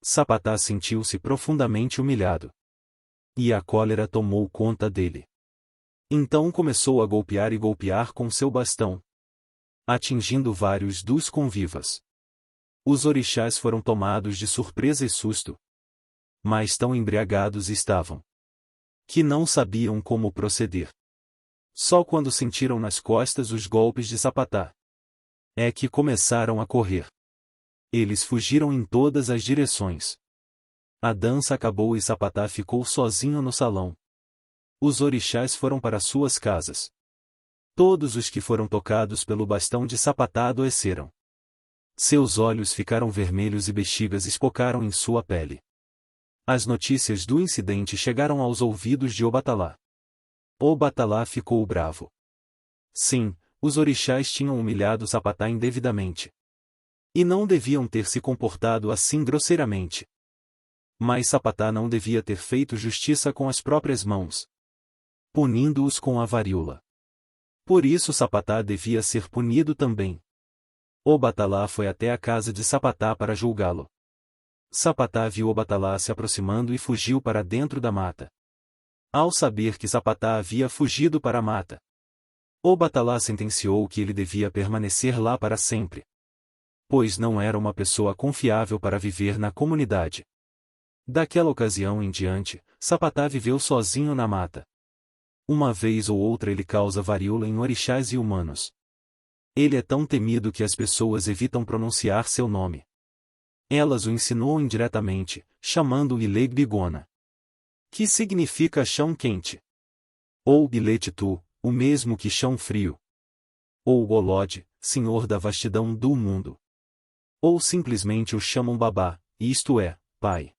Sapatá sentiu-se profundamente humilhado. E a cólera tomou conta dele. Então começou a golpear e golpear com seu bastão, atingindo vários dos convivas. Os orixás foram tomados de surpresa e susto. Mas tão embriagados estavam, que não sabiam como proceder. Só quando sentiram nas costas os golpes de Sapatá, é que começaram a correr. Eles fugiram em todas as direções. A dança acabou e Sapatá ficou sozinho no salão. Os orixás foram para suas casas. Todos os que foram tocados pelo bastão de Sapatá adoeceram. Seus olhos ficaram vermelhos e bexigas espocaram em sua pele. As notícias do incidente chegaram aos ouvidos de Obatalá. Obatalá ficou bravo. Sim, os orixás tinham humilhado Sapatá indevidamente. E não deviam ter se comportado assim grosseiramente. Mas Sapatá não devia ter feito justiça com as próprias mãos, punindo-os com a varíola. Por isso Sapatá devia ser punido também. Obatalá foi até a casa de Sapatá para julgá-lo. Sapatá viu Obatalá se aproximando e fugiu para dentro da mata. Ao saber que Sapatá havia fugido para a mata, Obatalá sentenciou que ele devia permanecer lá para sempre, pois não era uma pessoa confiável para viver na comunidade. Daquela ocasião em diante, Sapatá viveu sozinho na mata. Uma vez ou outra ele causa varíola em orixás e humanos. Ele é tão temido que as pessoas evitam pronunciar seu nome. Elas o insinuam indiretamente, chamando-o Ileg Bigona, que significa chão quente. Ou Biletitu, o mesmo que chão frio. Ou Golode, senhor da vastidão do mundo. Ou simplesmente o chamam Babá, isto é, pai.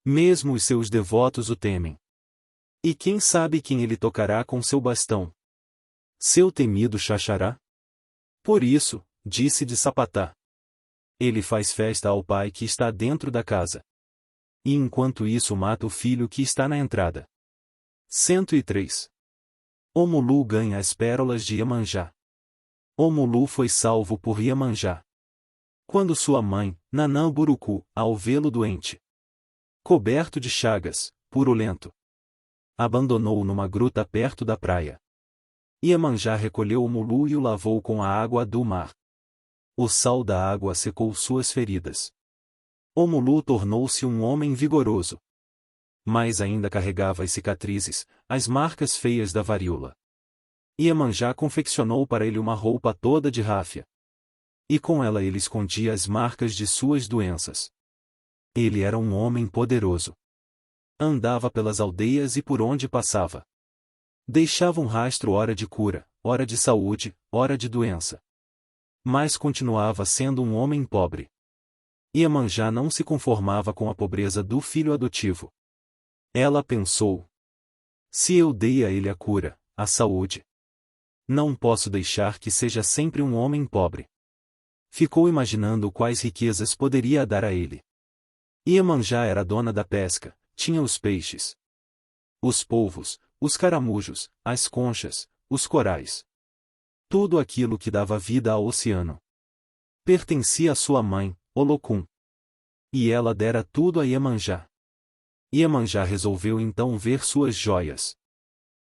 Mesmo os seus devotos o temem. E quem sabe quem ele tocará com seu bastão? Seu temido Xaxará? Por isso, disse de Sapatá, ele faz festa ao pai que está dentro da casa. E enquanto isso mata o filho que está na entrada. 103. Omulu ganha as pérolas de Iemanjá. Omulu foi salvo por Iemanjá. Quando sua mãe, Nanã Burucu, ao vê-lo doente, coberto de chagas, purulento, abandonou-o numa gruta perto da praia. Iemanjá recolheu Omulu e o lavou com a água do mar. O sal da água secou suas feridas. Omulu tornou-se um homem vigoroso. Mas ainda carregava as cicatrizes, as marcas feias da varíola. Iemanjá confeccionou para ele uma roupa toda de ráfia. E com ela ele escondia as marcas de suas doenças. Ele era um homem poderoso. Andava pelas aldeias e por onde passava. Deixava um rastro ora de cura, ora de saúde, ora de doença. Mas continuava sendo um homem pobre. Iemanjá não se conformava com a pobreza do filho adotivo. Ela pensou: se eu dei a ele a cura, a saúde. Não posso deixar que seja sempre um homem pobre. Ficou imaginando quais riquezas poderia dar a ele. Iemanjá era dona da pesca, tinha os peixes, os polvos, os caramujos, as conchas, os corais. Tudo aquilo que dava vida ao oceano. Pertencia à sua mãe, Olokun. E ela dera tudo a Iemanjá. Iemanjá resolveu então ver suas joias.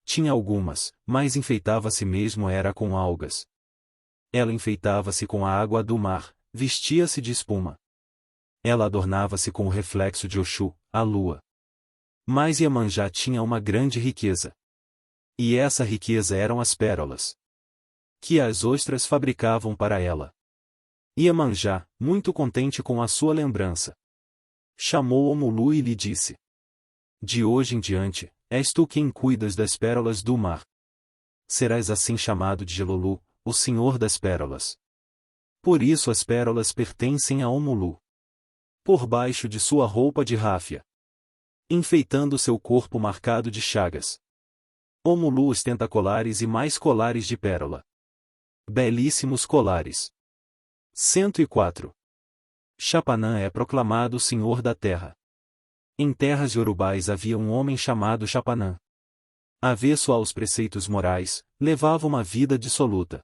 Tinha algumas, mas enfeitava-se mesmo era com algas. Ela enfeitava-se com a água do mar, vestia-se de espuma. Ela adornava-se com o reflexo de Oxu, a lua. Mas Iemanjá tinha uma grande riqueza. E essa riqueza eram as pérolas que as ostras fabricavam para ela. Iemanjá, muito contente com a sua lembrança, chamou Omulu e lhe disse: de hoje em diante, és tu quem cuidas das pérolas do mar. Serás assim chamado de Gelolu, o senhor das pérolas. Por isso as pérolas pertencem a Omulu. Por baixo de sua roupa de ráfia, enfeitando seu corpo marcado de chagas, Omulu ostenta colares e mais colares de pérola. Belíssimos colares. 104. Chapanã é proclamado senhor da terra. Em terras iorubais havia um homem chamado Chapanã. Avesso aos preceitos morais, levava uma vida dissoluta.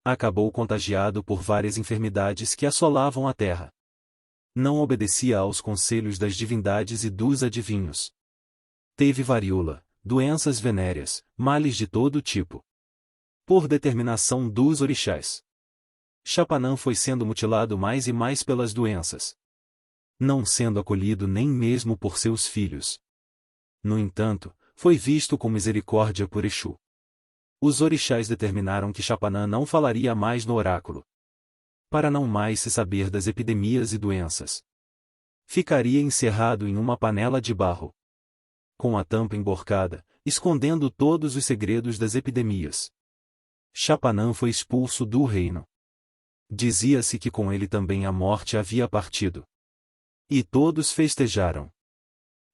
Acabou contagiado por várias enfermidades que assolavam a terra. Não obedecia aos conselhos das divindades e dos adivinhos. Teve varíola, doenças venéreas, males de todo tipo. Por determinação dos orixás, Chapanã foi sendo mutilado mais e mais pelas doenças, não sendo acolhido nem mesmo por seus filhos. No entanto, foi visto com misericórdia por Exu. Os orixás determinaram que Chapanã não falaria mais no oráculo, para não mais se saber das epidemias e doenças. Ficaria encerrado em uma panela de barro, com a tampa emborcada, escondendo todos os segredos das epidemias. Chapanã foi expulso do reino. Dizia-se que com ele também a morte havia partido. E todos festejaram.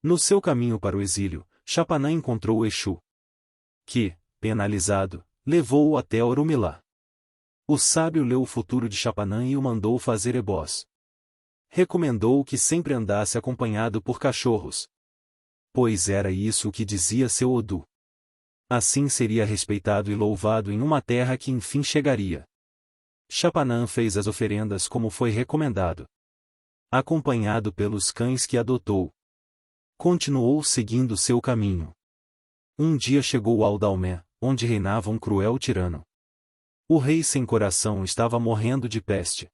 No seu caminho para o exílio, Chapanã encontrou Exu, que, penalizado, levou-o até Orumilá. O sábio leu o futuro de Chapanã e o mandou fazer ebós. Recomendou que sempre andasse acompanhado por cachorros, pois era isso o que dizia seu Odu. Assim seria respeitado e louvado em uma terra que enfim chegaria. Chapanã fez as oferendas como foi recomendado. Acompanhado pelos cães que adotou, continuou seguindo seu caminho. Um dia chegou ao Daomé, onde reinava um cruel tirano. O rei sem coração estava morrendo de peste.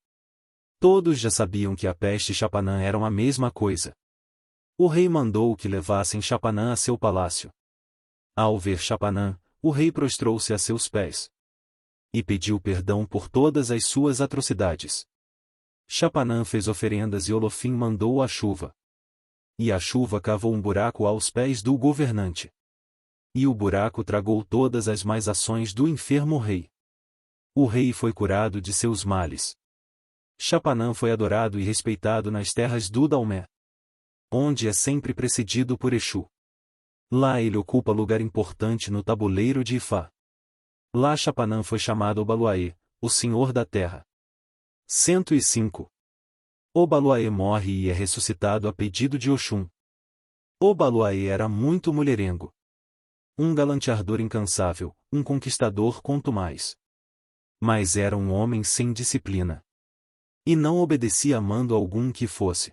Todos já sabiam que a peste e Chapanã eram a mesma coisa. O rei mandou que levassem Chapanã a seu palácio. Ao ver Chapanã, o rei prostrou-se a seus pés e pediu perdão por todas as suas atrocidades. Chapanã fez oferendas e Olofim mandou a chuva. E a chuva cavou um buraco aos pés do governante. E o buraco tragou todas as más ações do enfermo rei. O rei foi curado de seus males. Chapanã foi adorado e respeitado nas terras do Daomé, onde é sempre precedido por Exu. Lá ele ocupa lugar importante no tabuleiro de Ifá. Lá Chapanã foi chamado Obaluaê, o senhor da terra. 105. Obaluaê morre e é ressuscitado a pedido de Oxum. Obaluaê era muito mulherengo, um galanteador incansável, um conquistador quanto mais. Mas era um homem sem disciplina. E não obedecia a mando algum que fosse.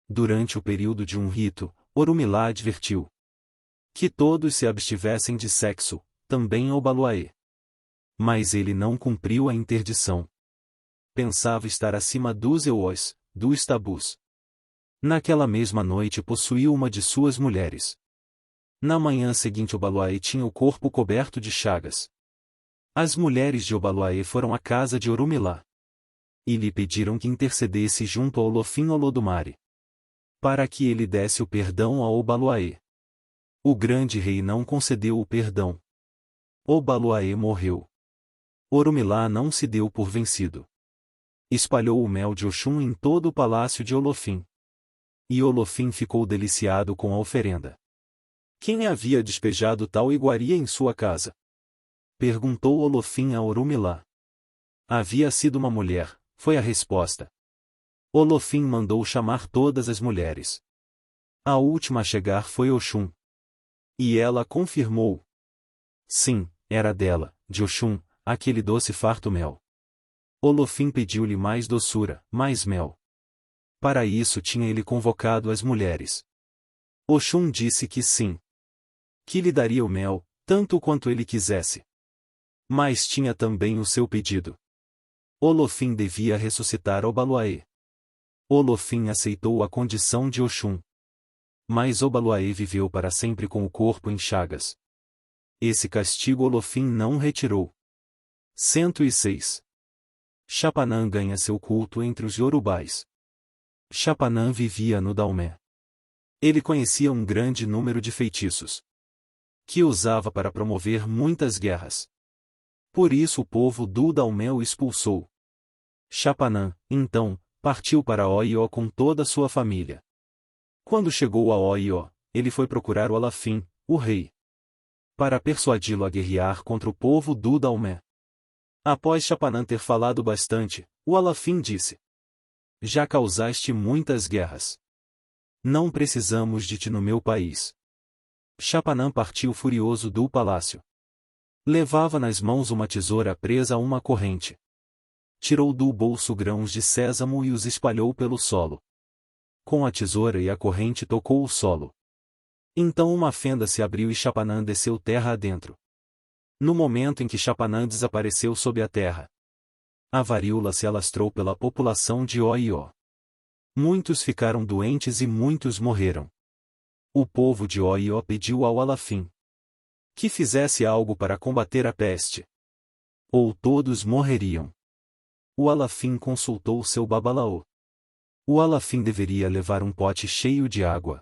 Durante o período de um rito, Orumilá advertiu que todos se abstivessem de sexo, também Obaluaê. Mas ele não cumpriu a interdição. Pensava estar acima dos Euós, dos tabus. Naquela mesma noite possuiu uma de suas mulheres. Na manhã seguinte Obaluaê tinha o corpo coberto de chagas. As mulheres de Obaluaê foram à casa de Orumilá e lhe pediram que intercedesse junto ao Olofim Olodumare, para que ele desse o perdão a Obaluaê. O grande rei não concedeu o perdão. Obaluaê morreu. Orumilá não se deu por vencido. Espalhou o mel de Oxum em todo o palácio de Olofim. E Olofim ficou deliciado com a oferenda. Quem havia despejado tal iguaria em sua casa? Perguntou Olofim a Orumilá. Havia sido uma mulher, foi a resposta. Olofim mandou chamar todas as mulheres. A última a chegar foi Oxum. E ela confirmou. Sim, era dela, de Oxum, aquele doce farto mel. Olofim pediu-lhe mais doçura, mais mel. Para isso tinha ele convocado as mulheres. Oxum disse que sim. Que lhe daria o mel, tanto quanto ele quisesse. Mas tinha também o seu pedido. Olofim devia ressuscitar Obaluaê. Olofim aceitou a condição de Oxum. Mas Obaluaê viveu para sempre com o corpo em chagas. Esse castigo Olofim não retirou. 106. Chapanã ganha seu culto entre os Yorubais. Chapanã vivia no Daomé. Ele conhecia um grande número de feitiços, que usava para promover muitas guerras. Por isso o povo do Daomé o expulsou. Chapanã, então, partiu para Oió com toda a sua família. Quando chegou a Oió, ele foi procurar o Alafim, o rei, para persuadi-lo a guerrear contra o povo do Daomé. Após Chapanã ter falado bastante, o Alafim disse: Já causaste muitas guerras. Não precisamos de ti no meu país. Chapanã partiu furioso do palácio. Levava nas mãos uma tesoura presa a uma corrente. Tirou do bolso grãos de sésamo e os espalhou pelo solo. Com a tesoura e a corrente tocou o solo. Então uma fenda se abriu e Chapanã desceu terra adentro. No momento em que Chapanã desapareceu sob a terra, a varíola se alastrou pela população de Oió. Muitos ficaram doentes e muitos morreram. O povo de Oió pediu ao Alafim que fizesse algo para combater a peste, ou todos morreriam. O Alafim consultou seu babalaô. O Alafim deveria levar um pote cheio de água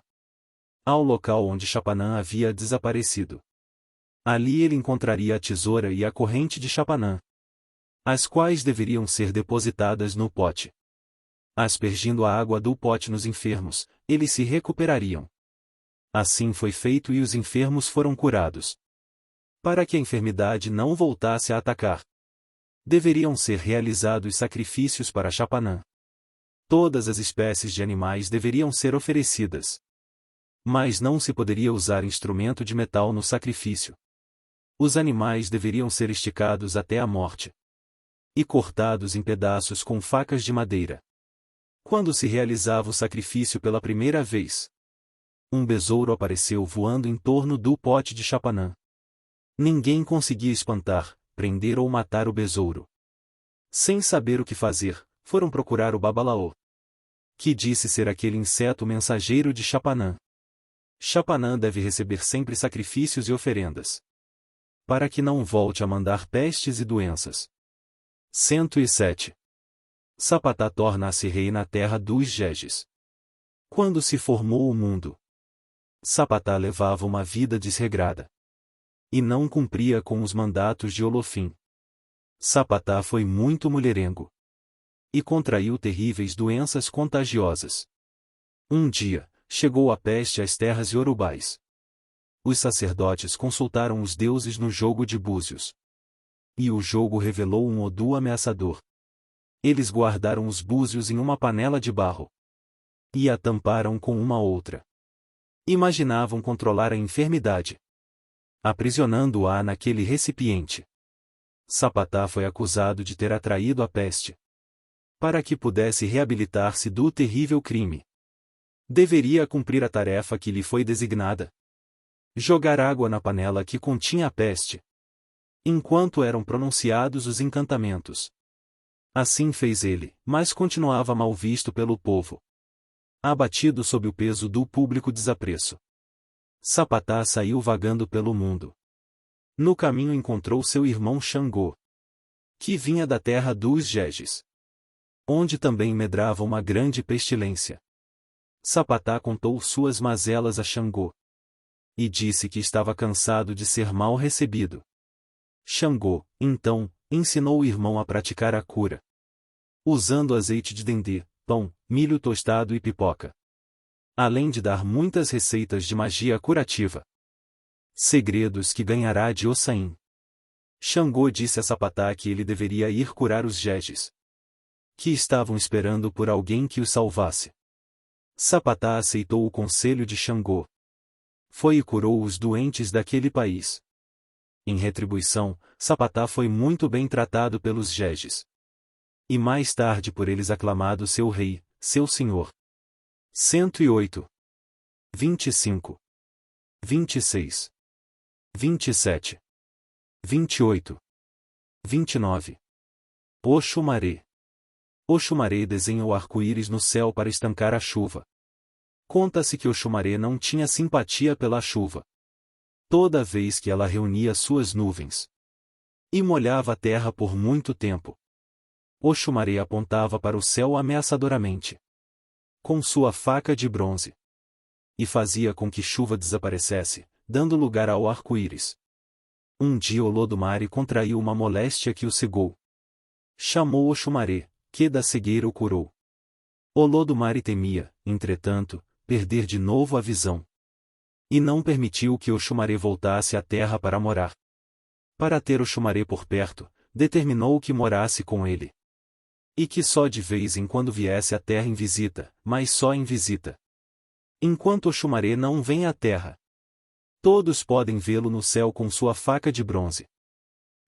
ao local onde Chapanã havia desaparecido. Ali ele encontraria a tesoura e a corrente de Chapanã, as quais deveriam ser depositadas no pote. Aspergindo a água do pote nos enfermos, eles se recuperariam. Assim foi feito e os enfermos foram curados. Para que a enfermidade não voltasse a atacar, deveriam ser realizados sacrifícios para Chapanã. Todas as espécies de animais deveriam ser oferecidas. Mas não se poderia usar instrumento de metal no sacrifício. Os animais deveriam ser esticados até a morte e cortados em pedaços com facas de madeira. Quando se realizava o sacrifício pela primeira vez, um besouro apareceu voando em torno do pote de Chapanã. Ninguém conseguia espantar, prender ou matar o besouro. Sem saber o que fazer, foram procurar o babalaô, que disse ser aquele inseto mensageiro de Chapanã. Chapanã deve receber sempre sacrifícios e oferendas, para que não volte a mandar pestes e doenças. 107. Sapatá torna-se rei na terra dos Jejes. Quando se formou o mundo, Sapatá levava uma vida desregrada e não cumpria com os mandatos de Olofim. Sapatá foi muito mulherengo e contraiu terríveis doenças contagiosas. Um dia, chegou a peste às terras iorubais. Os sacerdotes consultaram os deuses no jogo de búzios. E o jogo revelou um Odu ameaçador. Eles guardaram os búzios em uma panela de barro e a tamparam com uma outra. Imaginavam controlar a enfermidade, aprisionando-a naquele recipiente. Sapatá foi acusado de ter atraído a peste. Para que pudesse reabilitar-se do terrível crime, deveria cumprir a tarefa que lhe foi designada: jogar água na panela que continha a peste, enquanto eram pronunciados os encantamentos. Assim fez ele, mas continuava mal visto pelo povo, abatido sob o peso do público desapreço. Sapatá saiu vagando pelo mundo. No caminho encontrou seu irmão Xangô, que vinha da terra dos Jejes, onde também medrava uma grande pestilência. Sapatá contou suas mazelas a Xangô e disse que estava cansado de ser mal recebido. Xangô, então, ensinou o irmão a praticar a cura, usando azeite de dendê, pão, milho tostado e pipoca, além de dar muitas receitas de magia curativa. Segredos que ganhará de Ossain. Xangô disse a Sapatá que ele deveria ir curar os Jejes, que estavam esperando por alguém que os salvasse. Sapatá aceitou o conselho de Xangô. Foi e curou os doentes daquele país. Em retribuição, Sapatá foi muito bem tratado pelos Jejes. E mais tarde por eles aclamado seu rei, seu senhor. 108. 25. 26. 27. 28. 29. Oxumaré. Oxumaré desenha o arco-íris no céu para estancar a chuva. Conta-se que Oxumaré não tinha simpatia pela chuva. Toda vez que ela reunia suas nuvens e molhava a terra por muito tempo, Oxumaré apontava para o céu ameaçadoramente com sua faca de bronze e fazia com que chuva desaparecesse, dando lugar ao arco-íris. Um dia Olodumare contraiu uma moléstia que o cegou. Chamou Oxumaré, que da cegueira o curou. Olodumare temia, entretanto, perder de novo a visão. E não permitiu que Oxumaré voltasse à terra para morar. Para ter Oxumaré por perto, determinou que morasse com ele. E que só de vez em quando viesse à terra em visita, mas só em visita. Enquanto Oxumaré não vem à terra, todos podem vê-lo no céu com sua faca de bronze,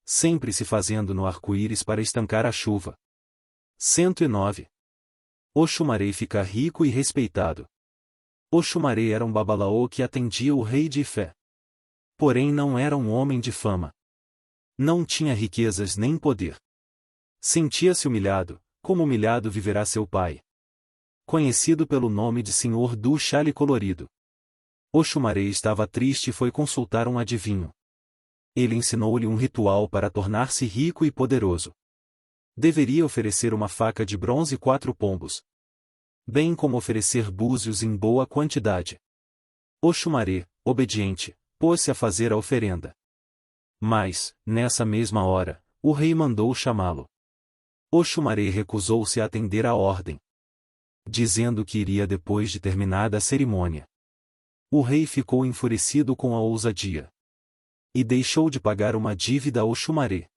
sempre se fazendo no arco-íris para estancar a chuva. 109. Oxumaré fica rico e respeitado. Oxumaré era um babalaô que atendia o rei de Ifé. Porém não era um homem de fama. Não tinha riquezas nem poder. Sentia-se humilhado, como humilhado viverá seu pai. Conhecido pelo nome de Senhor do Chale Colorido. Oxumaré estava triste e foi consultar um adivinho. Ele ensinou-lhe um ritual para tornar-se rico e poderoso. Deveria oferecer uma faca de bronze e 4 pombos, bem como oferecer búzios em boa quantidade. Oxumaré, obediente, pôs-se a fazer a oferenda. Mas, nessa mesma hora, o rei mandou chamá-lo. Oxumaré recusou-se a atender à ordem, dizendo que iria depois de terminada a cerimônia. O rei ficou enfurecido com a ousadia e deixou de pagar uma dívida a Oxumaré.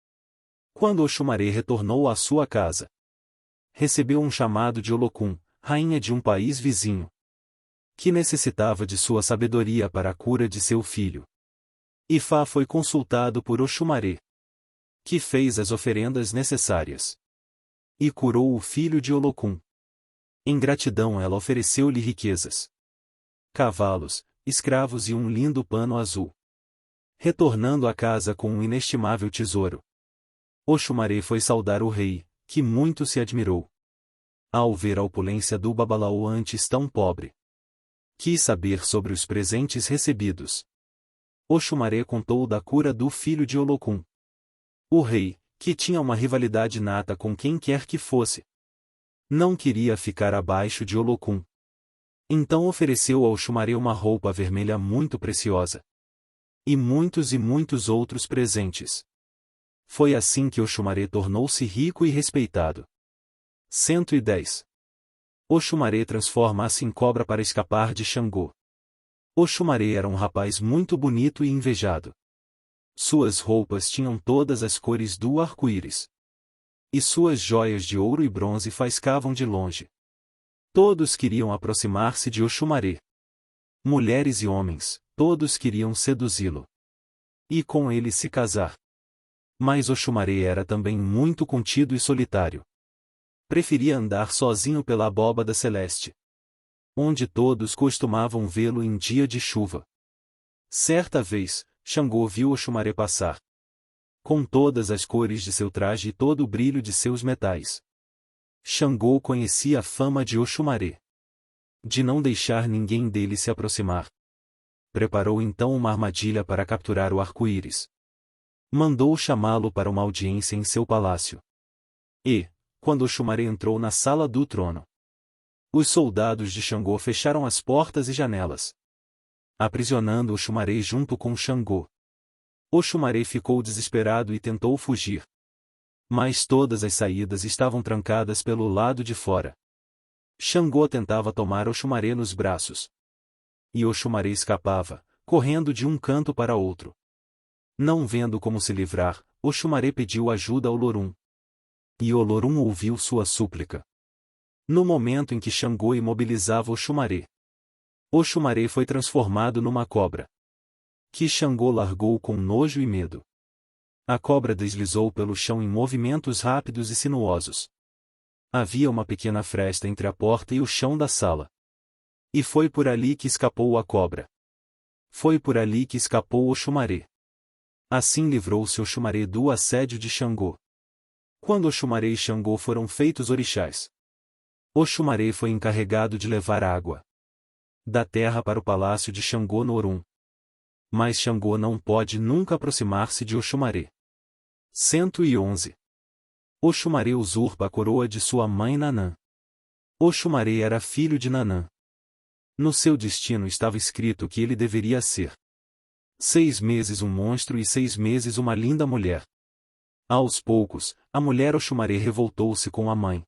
Quando Oxumaré retornou à sua casa, recebeu um chamado de Olokun, rainha de um país vizinho, que necessitava de sua sabedoria para a cura de seu filho. Ifá foi consultado por Oxumaré, que fez as oferendas necessárias e curou o filho de Olokun. Em gratidão ela ofereceu-lhe riquezas, cavalos, escravos e um lindo pano azul. Retornando à casa com um inestimável tesouro, Oxumaré foi saudar o rei, que muito se admirou ao ver a opulência do babalaô antes tão pobre. Quis saber sobre os presentes recebidos. Oxumaré contou da cura do filho de Olokun. O rei, que tinha uma rivalidade nata com quem quer que fosse, não queria ficar abaixo de Olokun. Então ofereceu a Oxumaré uma roupa vermelha muito preciosa. E muitos outros presentes. Foi assim que Oxumaré tornou-se rico e respeitado. 110. Oxumaré transforma-se em cobra para escapar de Xangô. Oxumaré era um rapaz muito bonito e invejado. Suas roupas tinham todas as cores do arco-íris. E suas joias de ouro e bronze faiscavam de longe. Todos queriam aproximar-se de Oxumaré. Mulheres e homens, todos queriam seduzi-lo e com ele se casar. Mas Oxumaré era também muito contido e solitário. Preferia andar sozinho pela abóbada celeste, onde todos costumavam vê-lo em dia de chuva. Certa vez, Xangô viu Oxumaré passar, com todas as cores de seu traje e todo o brilho de seus metais. Xangô conhecia a fama de Oxumaré, de não deixar ninguém dele se aproximar. Preparou então uma armadilha para capturar o arco-íris. Mandou chamá-lo para uma audiência em seu palácio. E, quando Oxumaré entrou na sala do trono, os soldados de Xangô fecharam as portas e janelas, aprisionando Oxumaré junto com Xangô. Oxumaré ficou desesperado e tentou fugir. Mas todas as saídas estavam trancadas pelo lado de fora. Xangô tentava tomar Oxumaré nos braços. E Oxumaré escapava, correndo de um canto para outro. Não vendo como se livrar, Oxumaré pediu ajuda ao Lorum. E o Lorum ouviu sua súplica. No momento em que Xangô imobilizava Oxumaré foi transformado numa cobra, que Xangô largou com nojo e medo. A cobra deslizou pelo chão em movimentos rápidos e sinuosos. Havia uma pequena fresta entre a porta e o chão da sala. E foi por ali que escapou a cobra. Foi por ali que escapou Oxumaré. Assim livrou-se Oxumaré do assédio de Xangô. Quando Oxumaré e Xangô foram feitos orixás, Oxumaré foi encarregado de levar água da terra para o palácio de Xangô no Orum. Mas Xangô não pode nunca aproximar-se de Oxumaré. 111. Oxumaré usurpa a coroa de sua mãe Nanã. Oxumaré era filho de Nanã. No seu destino estava escrito que ele deveria ser 6 meses um monstro e 6 meses uma linda mulher. Aos poucos, a mulher Oxumaré revoltou-se com a mãe,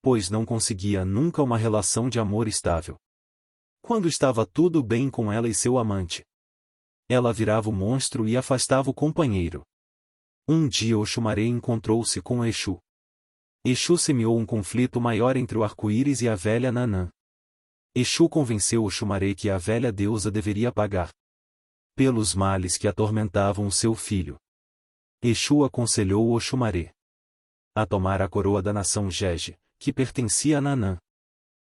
pois não conseguia nunca uma relação de amor estável. Quando estava tudo bem com ela e seu amante, ela virava o monstro e afastava o companheiro. Um dia Oxumaré encontrou-se com Exu. Exu semeou um conflito maior entre o arco-íris e a velha Nanã. Exu convenceu Oxumaré que a velha deusa deveria pagar pelos males que atormentavam o seu filho. Exu aconselhou Oxumaré a tomar a coroa da nação Jeje, que pertencia a Nanã.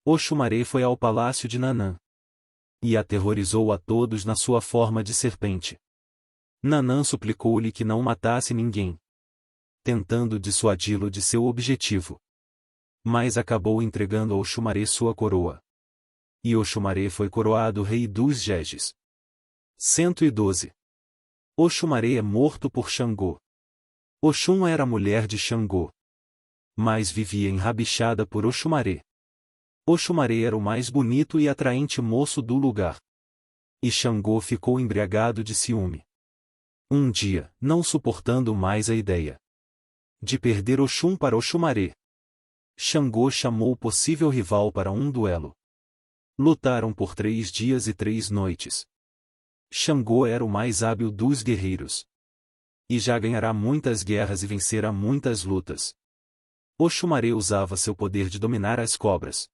Oxumaré foi ao palácio de Nanã e aterrorizou a todos na sua forma de serpente. Nanã suplicou-lhe que não matasse ninguém, tentando dissuadi-lo de seu objetivo. Mas acabou entregando a Oxumaré sua coroa. E Oxumaré foi coroado rei dos Jejes. 112. Oxumaré é morto por Xangô. Oxum era mulher de Xangô, mas vivia enrabixada por Oxumaré. Oxumaré era o mais bonito e atraente moço do lugar. E Xangô ficou embriagado de ciúme. Um dia, não suportando mais a ideia de perder Oxum para Oxumaré, Xangô chamou o possível rival para um duelo. Lutaram por 3 dias e 3 noites. Xangô era o mais hábil dos guerreiros. E já ganhará muitas guerras e vencerá muitas lutas. Oxumaré usava seu poder de dominar as cobras.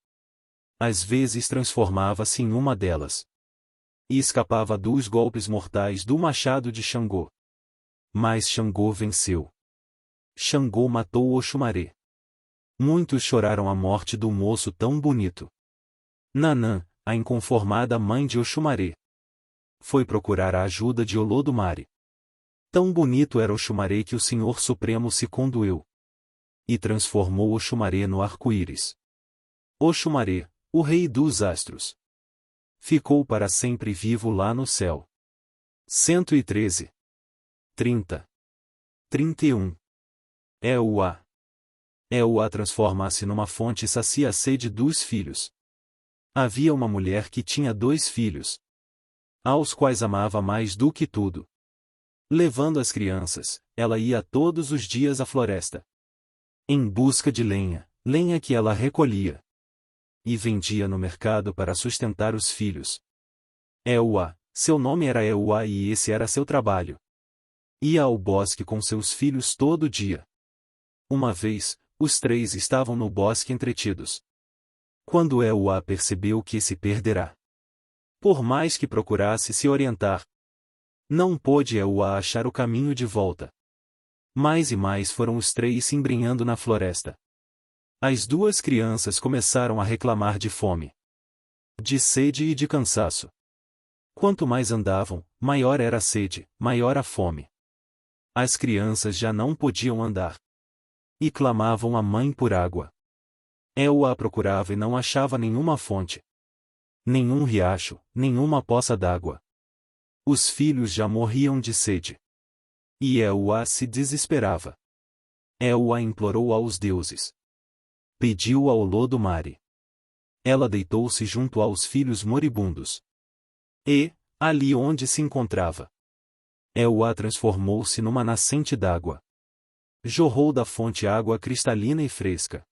Às vezes transformava-se em uma delas. E escapava dos golpes mortais do machado de Xangô. Mas Xangô venceu. Xangô matou Oxumaré. Muitos choraram a morte do moço tão bonito. Nanã, a inconformada mãe de Oxumaré, foi procurar a ajuda de Olodumare. Tão bonito era Oxumaré que o Senhor Supremo se condoeu e transformou Oxumaré no arco-íris. Oxumaré, o rei dos astros, ficou para sempre vivo lá no céu. 113. 30. 31. Euá. Euá transforma-se numa fonte e sacia a sede dos filhos. Havia uma mulher que tinha 2 filhos, aos quais amava mais do que tudo. Levando as crianças, ela ia todos os dias à floresta, em busca de lenha, lenha que ela recolhia e vendia no mercado para sustentar os filhos. Euá, seu nome era Euá e esse era seu trabalho. Ia ao bosque com seus filhos todo dia. Uma vez, os 3 estavam no bosque entretidos, quando Euá percebeu que se perderá. Por mais que procurasse se orientar, não pôde Euá achar o caminho de volta. Mais e mais foram os 3 se embrenhando na floresta. As 2 crianças começaram a reclamar de fome, de sede e de cansaço. Quanto mais andavam, maior era a sede, maior a fome. As crianças já não podiam andar e clamavam à mãe por água. Euá procurava e não achava nenhuma fonte, nenhum riacho, nenhuma poça d'água. Os filhos já morriam de sede. E Euá se desesperava. Euá implorou aos deuses. Pediu a Olodumare. Ela deitou-se junto aos filhos moribundos. E, ali onde se encontrava, Euá transformou-se numa nascente d'água. Jorrou da fonte água cristalina e fresca.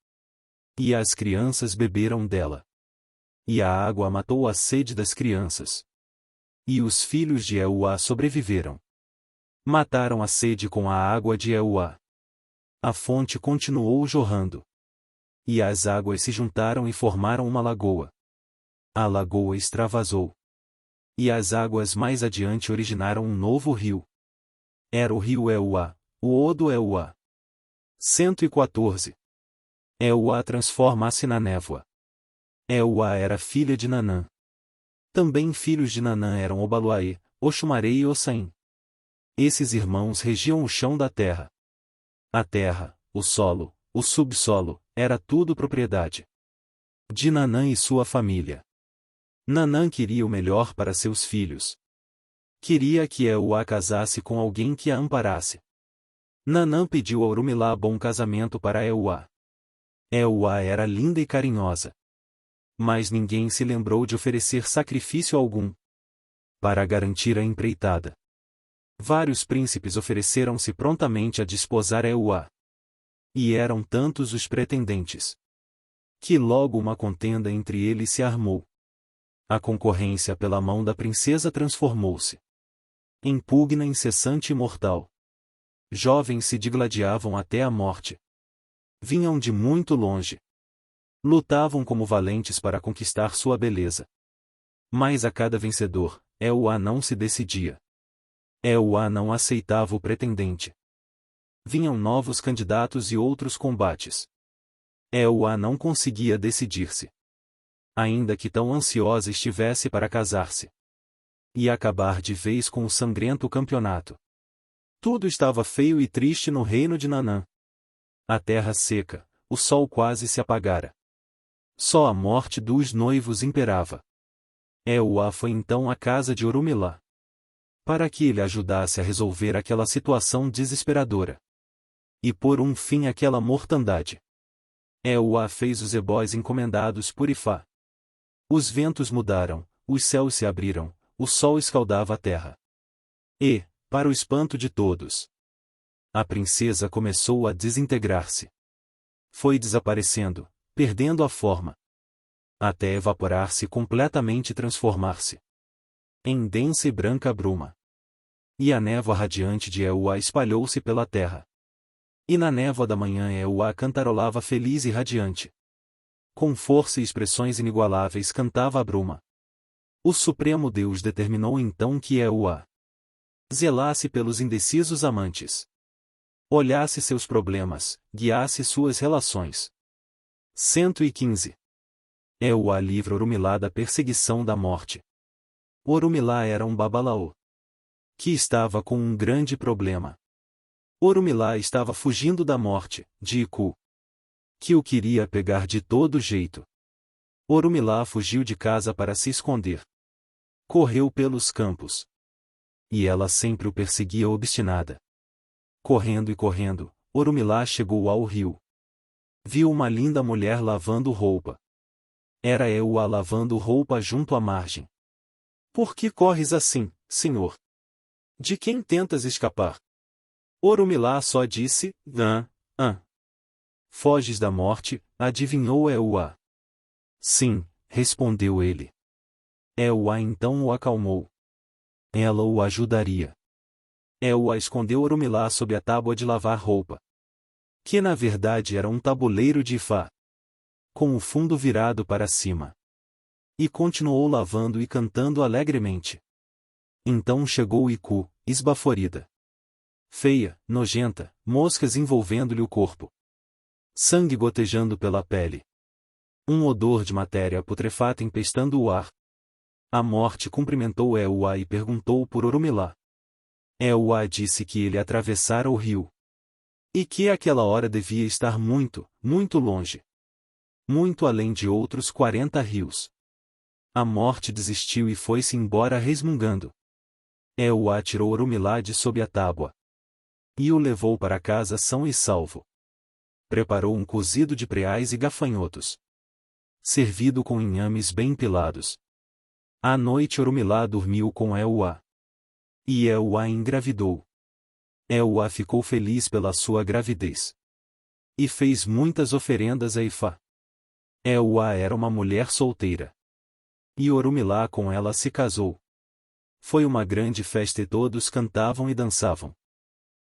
E as crianças beberam dela. E a água matou a sede das crianças. E os filhos de Euá sobreviveram. Mataram a sede com a água de Euá. A fonte continuou jorrando. E as águas se juntaram e formaram uma lagoa. A lagoa extravasou. E as águas mais adiante originaram um novo rio. Era o rio Euá, o Odo Euá. 114. Euá transforma-se na névoa. Euá era filha de Nanã. Também filhos de Nanã eram Obaluaê, Oxumarei e Ossaim. Esses irmãos regiam o chão da terra. A terra, o solo, o subsolo, era tudo propriedade de Nanã e sua família. Nanã queria o melhor para seus filhos. Queria que Euá casasse com alguém que a amparasse. Nanã pediu a Orumilá bom casamento para Euá. Euá era linda e carinhosa. Mas ninguém se lembrou de oferecer sacrifício algum para garantir a empreitada. Vários príncipes ofereceram-se prontamente a desposar Euá. E eram tantos os pretendentes que logo uma contenda entre eles se armou. A concorrência pela mão da princesa transformou-se em pugna incessante e mortal. Jovens se digladiavam até a morte. Vinham de muito longe. Lutavam como valentes para conquistar sua beleza. Mas a cada vencedor, Euá não se decidia. Euá não aceitava o pretendente. Vinham novos candidatos e outros combates. Euá não conseguia decidir-se. Ainda que tão ansiosa estivesse para casar-se. E acabar de vez com o sangrento campeonato. Tudo estava feio e triste no reino de Nanã. A terra seca, o sol quase se apagara. Só a morte dos noivos imperava. Euá foi então à casa de Orumilá, para que ele ajudasse a resolver aquela situação desesperadora e pôr um fim àquela mortandade. Euá fez os ebós encomendados por Ifá. Os ventos mudaram, os céus se abriram, o sol escaldava a terra. E, para o espanto de todos, a princesa começou a desintegrar-se. Foi desaparecendo, perdendo a forma, até evaporar-se completamente e transformar-se em densa e branca bruma. E a névoa radiante de Euá espalhou-se pela terra. E na névoa da manhã Euá cantarolava feliz e radiante. Com força e expressões inigualáveis cantava a bruma. O Supremo Deus determinou então que Euá zelasse pelos indecisos amantes, olhasse seus problemas, guiasse suas relações. 115. Euá livra Orumilá da perseguição da morte. Orumilá era um babalaô que estava com um grande problema. Orumilá estava fugindo da morte, de Iku, que o queria pegar de todo jeito. Orumilá fugiu de casa para se esconder. Correu pelos campos. E ela sempre o perseguia obstinada. Correndo e correndo, Orumilá chegou ao rio. Viu uma linda mulher lavando roupa. Era Euá lavando roupa junto à margem. Por que corres assim, senhor? De quem tentas escapar? Orumilá só disse, Foges da morte, adivinhou Euá. Sim, respondeu ele. Euá então o acalmou. Ela o ajudaria. Euá escondeu Orumilá sob a tábua de lavar roupa, que na verdade era um tabuleiro de Ifá, com o fundo virado para cima. E continuou lavando e cantando alegremente. Então chegou Iku, esbaforida. Feia, nojenta, moscas envolvendo-lhe o corpo. Sangue gotejando pela pele. Um odor de matéria putrefata empestando o ar. A morte cumprimentou Euá e perguntou por Orumilá. Euá disse que ele atravessara o rio. E que àquela hora devia estar muito, muito longe. Muito além de outros 40 rios. A morte desistiu e foi-se embora resmungando. Euá tirou Orumilá de sob a tábua. E o levou para casa são e salvo. Preparou um cozido de preais e gafanhotos, servido com inhames bem pilados. À noite Orumilá dormiu com Euá. E Euá engravidou. Euá ficou feliz pela sua gravidez. E fez muitas oferendas a Ifá. Euá era uma mulher solteira. E Orumilá com ela se casou. Foi uma grande festa e todos cantavam e dançavam.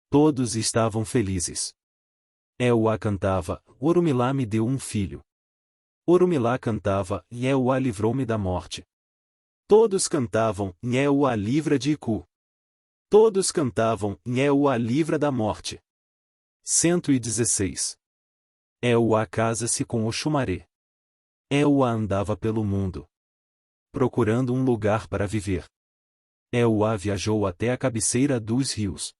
Todos estavam felizes. Euá cantava, Orumilá me deu um filho. Orumilá cantava, Euá livrou-me da morte. Todos cantavam, Euá livra de Iku. Todos cantavam, Euá livra da morte. 116. Euá casa-se com Oxumaré. Euá andava pelo mundo, procurando um lugar para viver. Euá viajou até a cabeceira dos rios.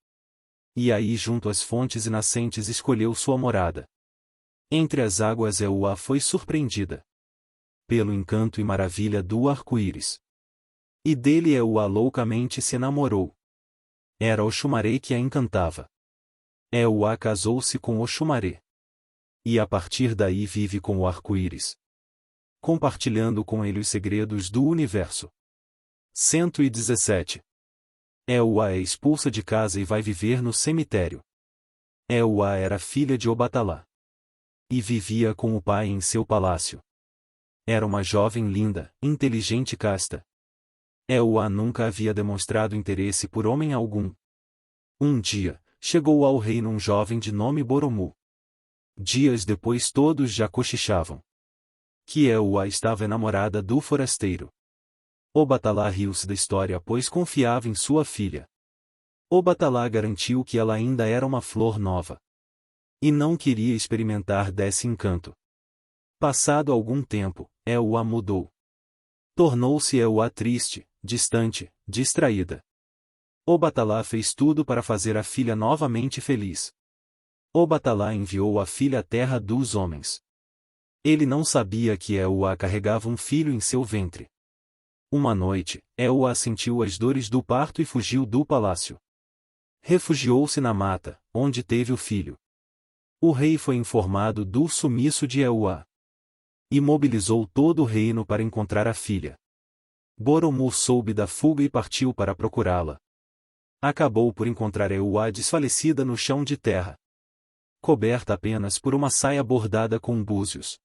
E aí junto às fontes e nascentes escolheu sua morada. Entre as águas Euá foi surpreendida pelo encanto e maravilha do arco-íris. E dele Euá loucamente se enamorou. Era Oxumaré que a encantava. Euá casou-se com Oxumaré. E a partir daí vive com o arco-íris, compartilhando com ele os segredos do universo. 117. Euá é expulsa de casa e vai viver no cemitério. Euá era filha de Obatalá. E vivia com o pai em seu palácio. Era uma jovem linda, inteligente e casta. Euá nunca havia demonstrado interesse por homem algum. Um dia, chegou ao reino um jovem de nome Boromu. Dias depois todos já cochichavam que Euá estava enamorada do forasteiro. Obatalá riu-se da história pois confiava em sua filha. Obatalá garantiu que ela ainda era uma flor nova e não queria experimentar desse encanto. Passado algum tempo, Euá mudou. Tornou-se Euá triste, distante, distraída. Obatalá fez tudo para fazer a filha novamente feliz. Obatalá enviou a filha à terra dos homens. Ele não sabia que Euá carregava um filho em seu ventre. Uma noite, Euá sentiu as dores do parto e fugiu do palácio. Refugiou-se na mata, onde teve o filho. O rei foi informado do sumiço de Euá e mobilizou todo o reino para encontrar a filha. Boromu soube da fuga e partiu para procurá-la. Acabou por encontrar Euá desfalecida no chão de terra, coberta apenas por uma saia bordada com búzios.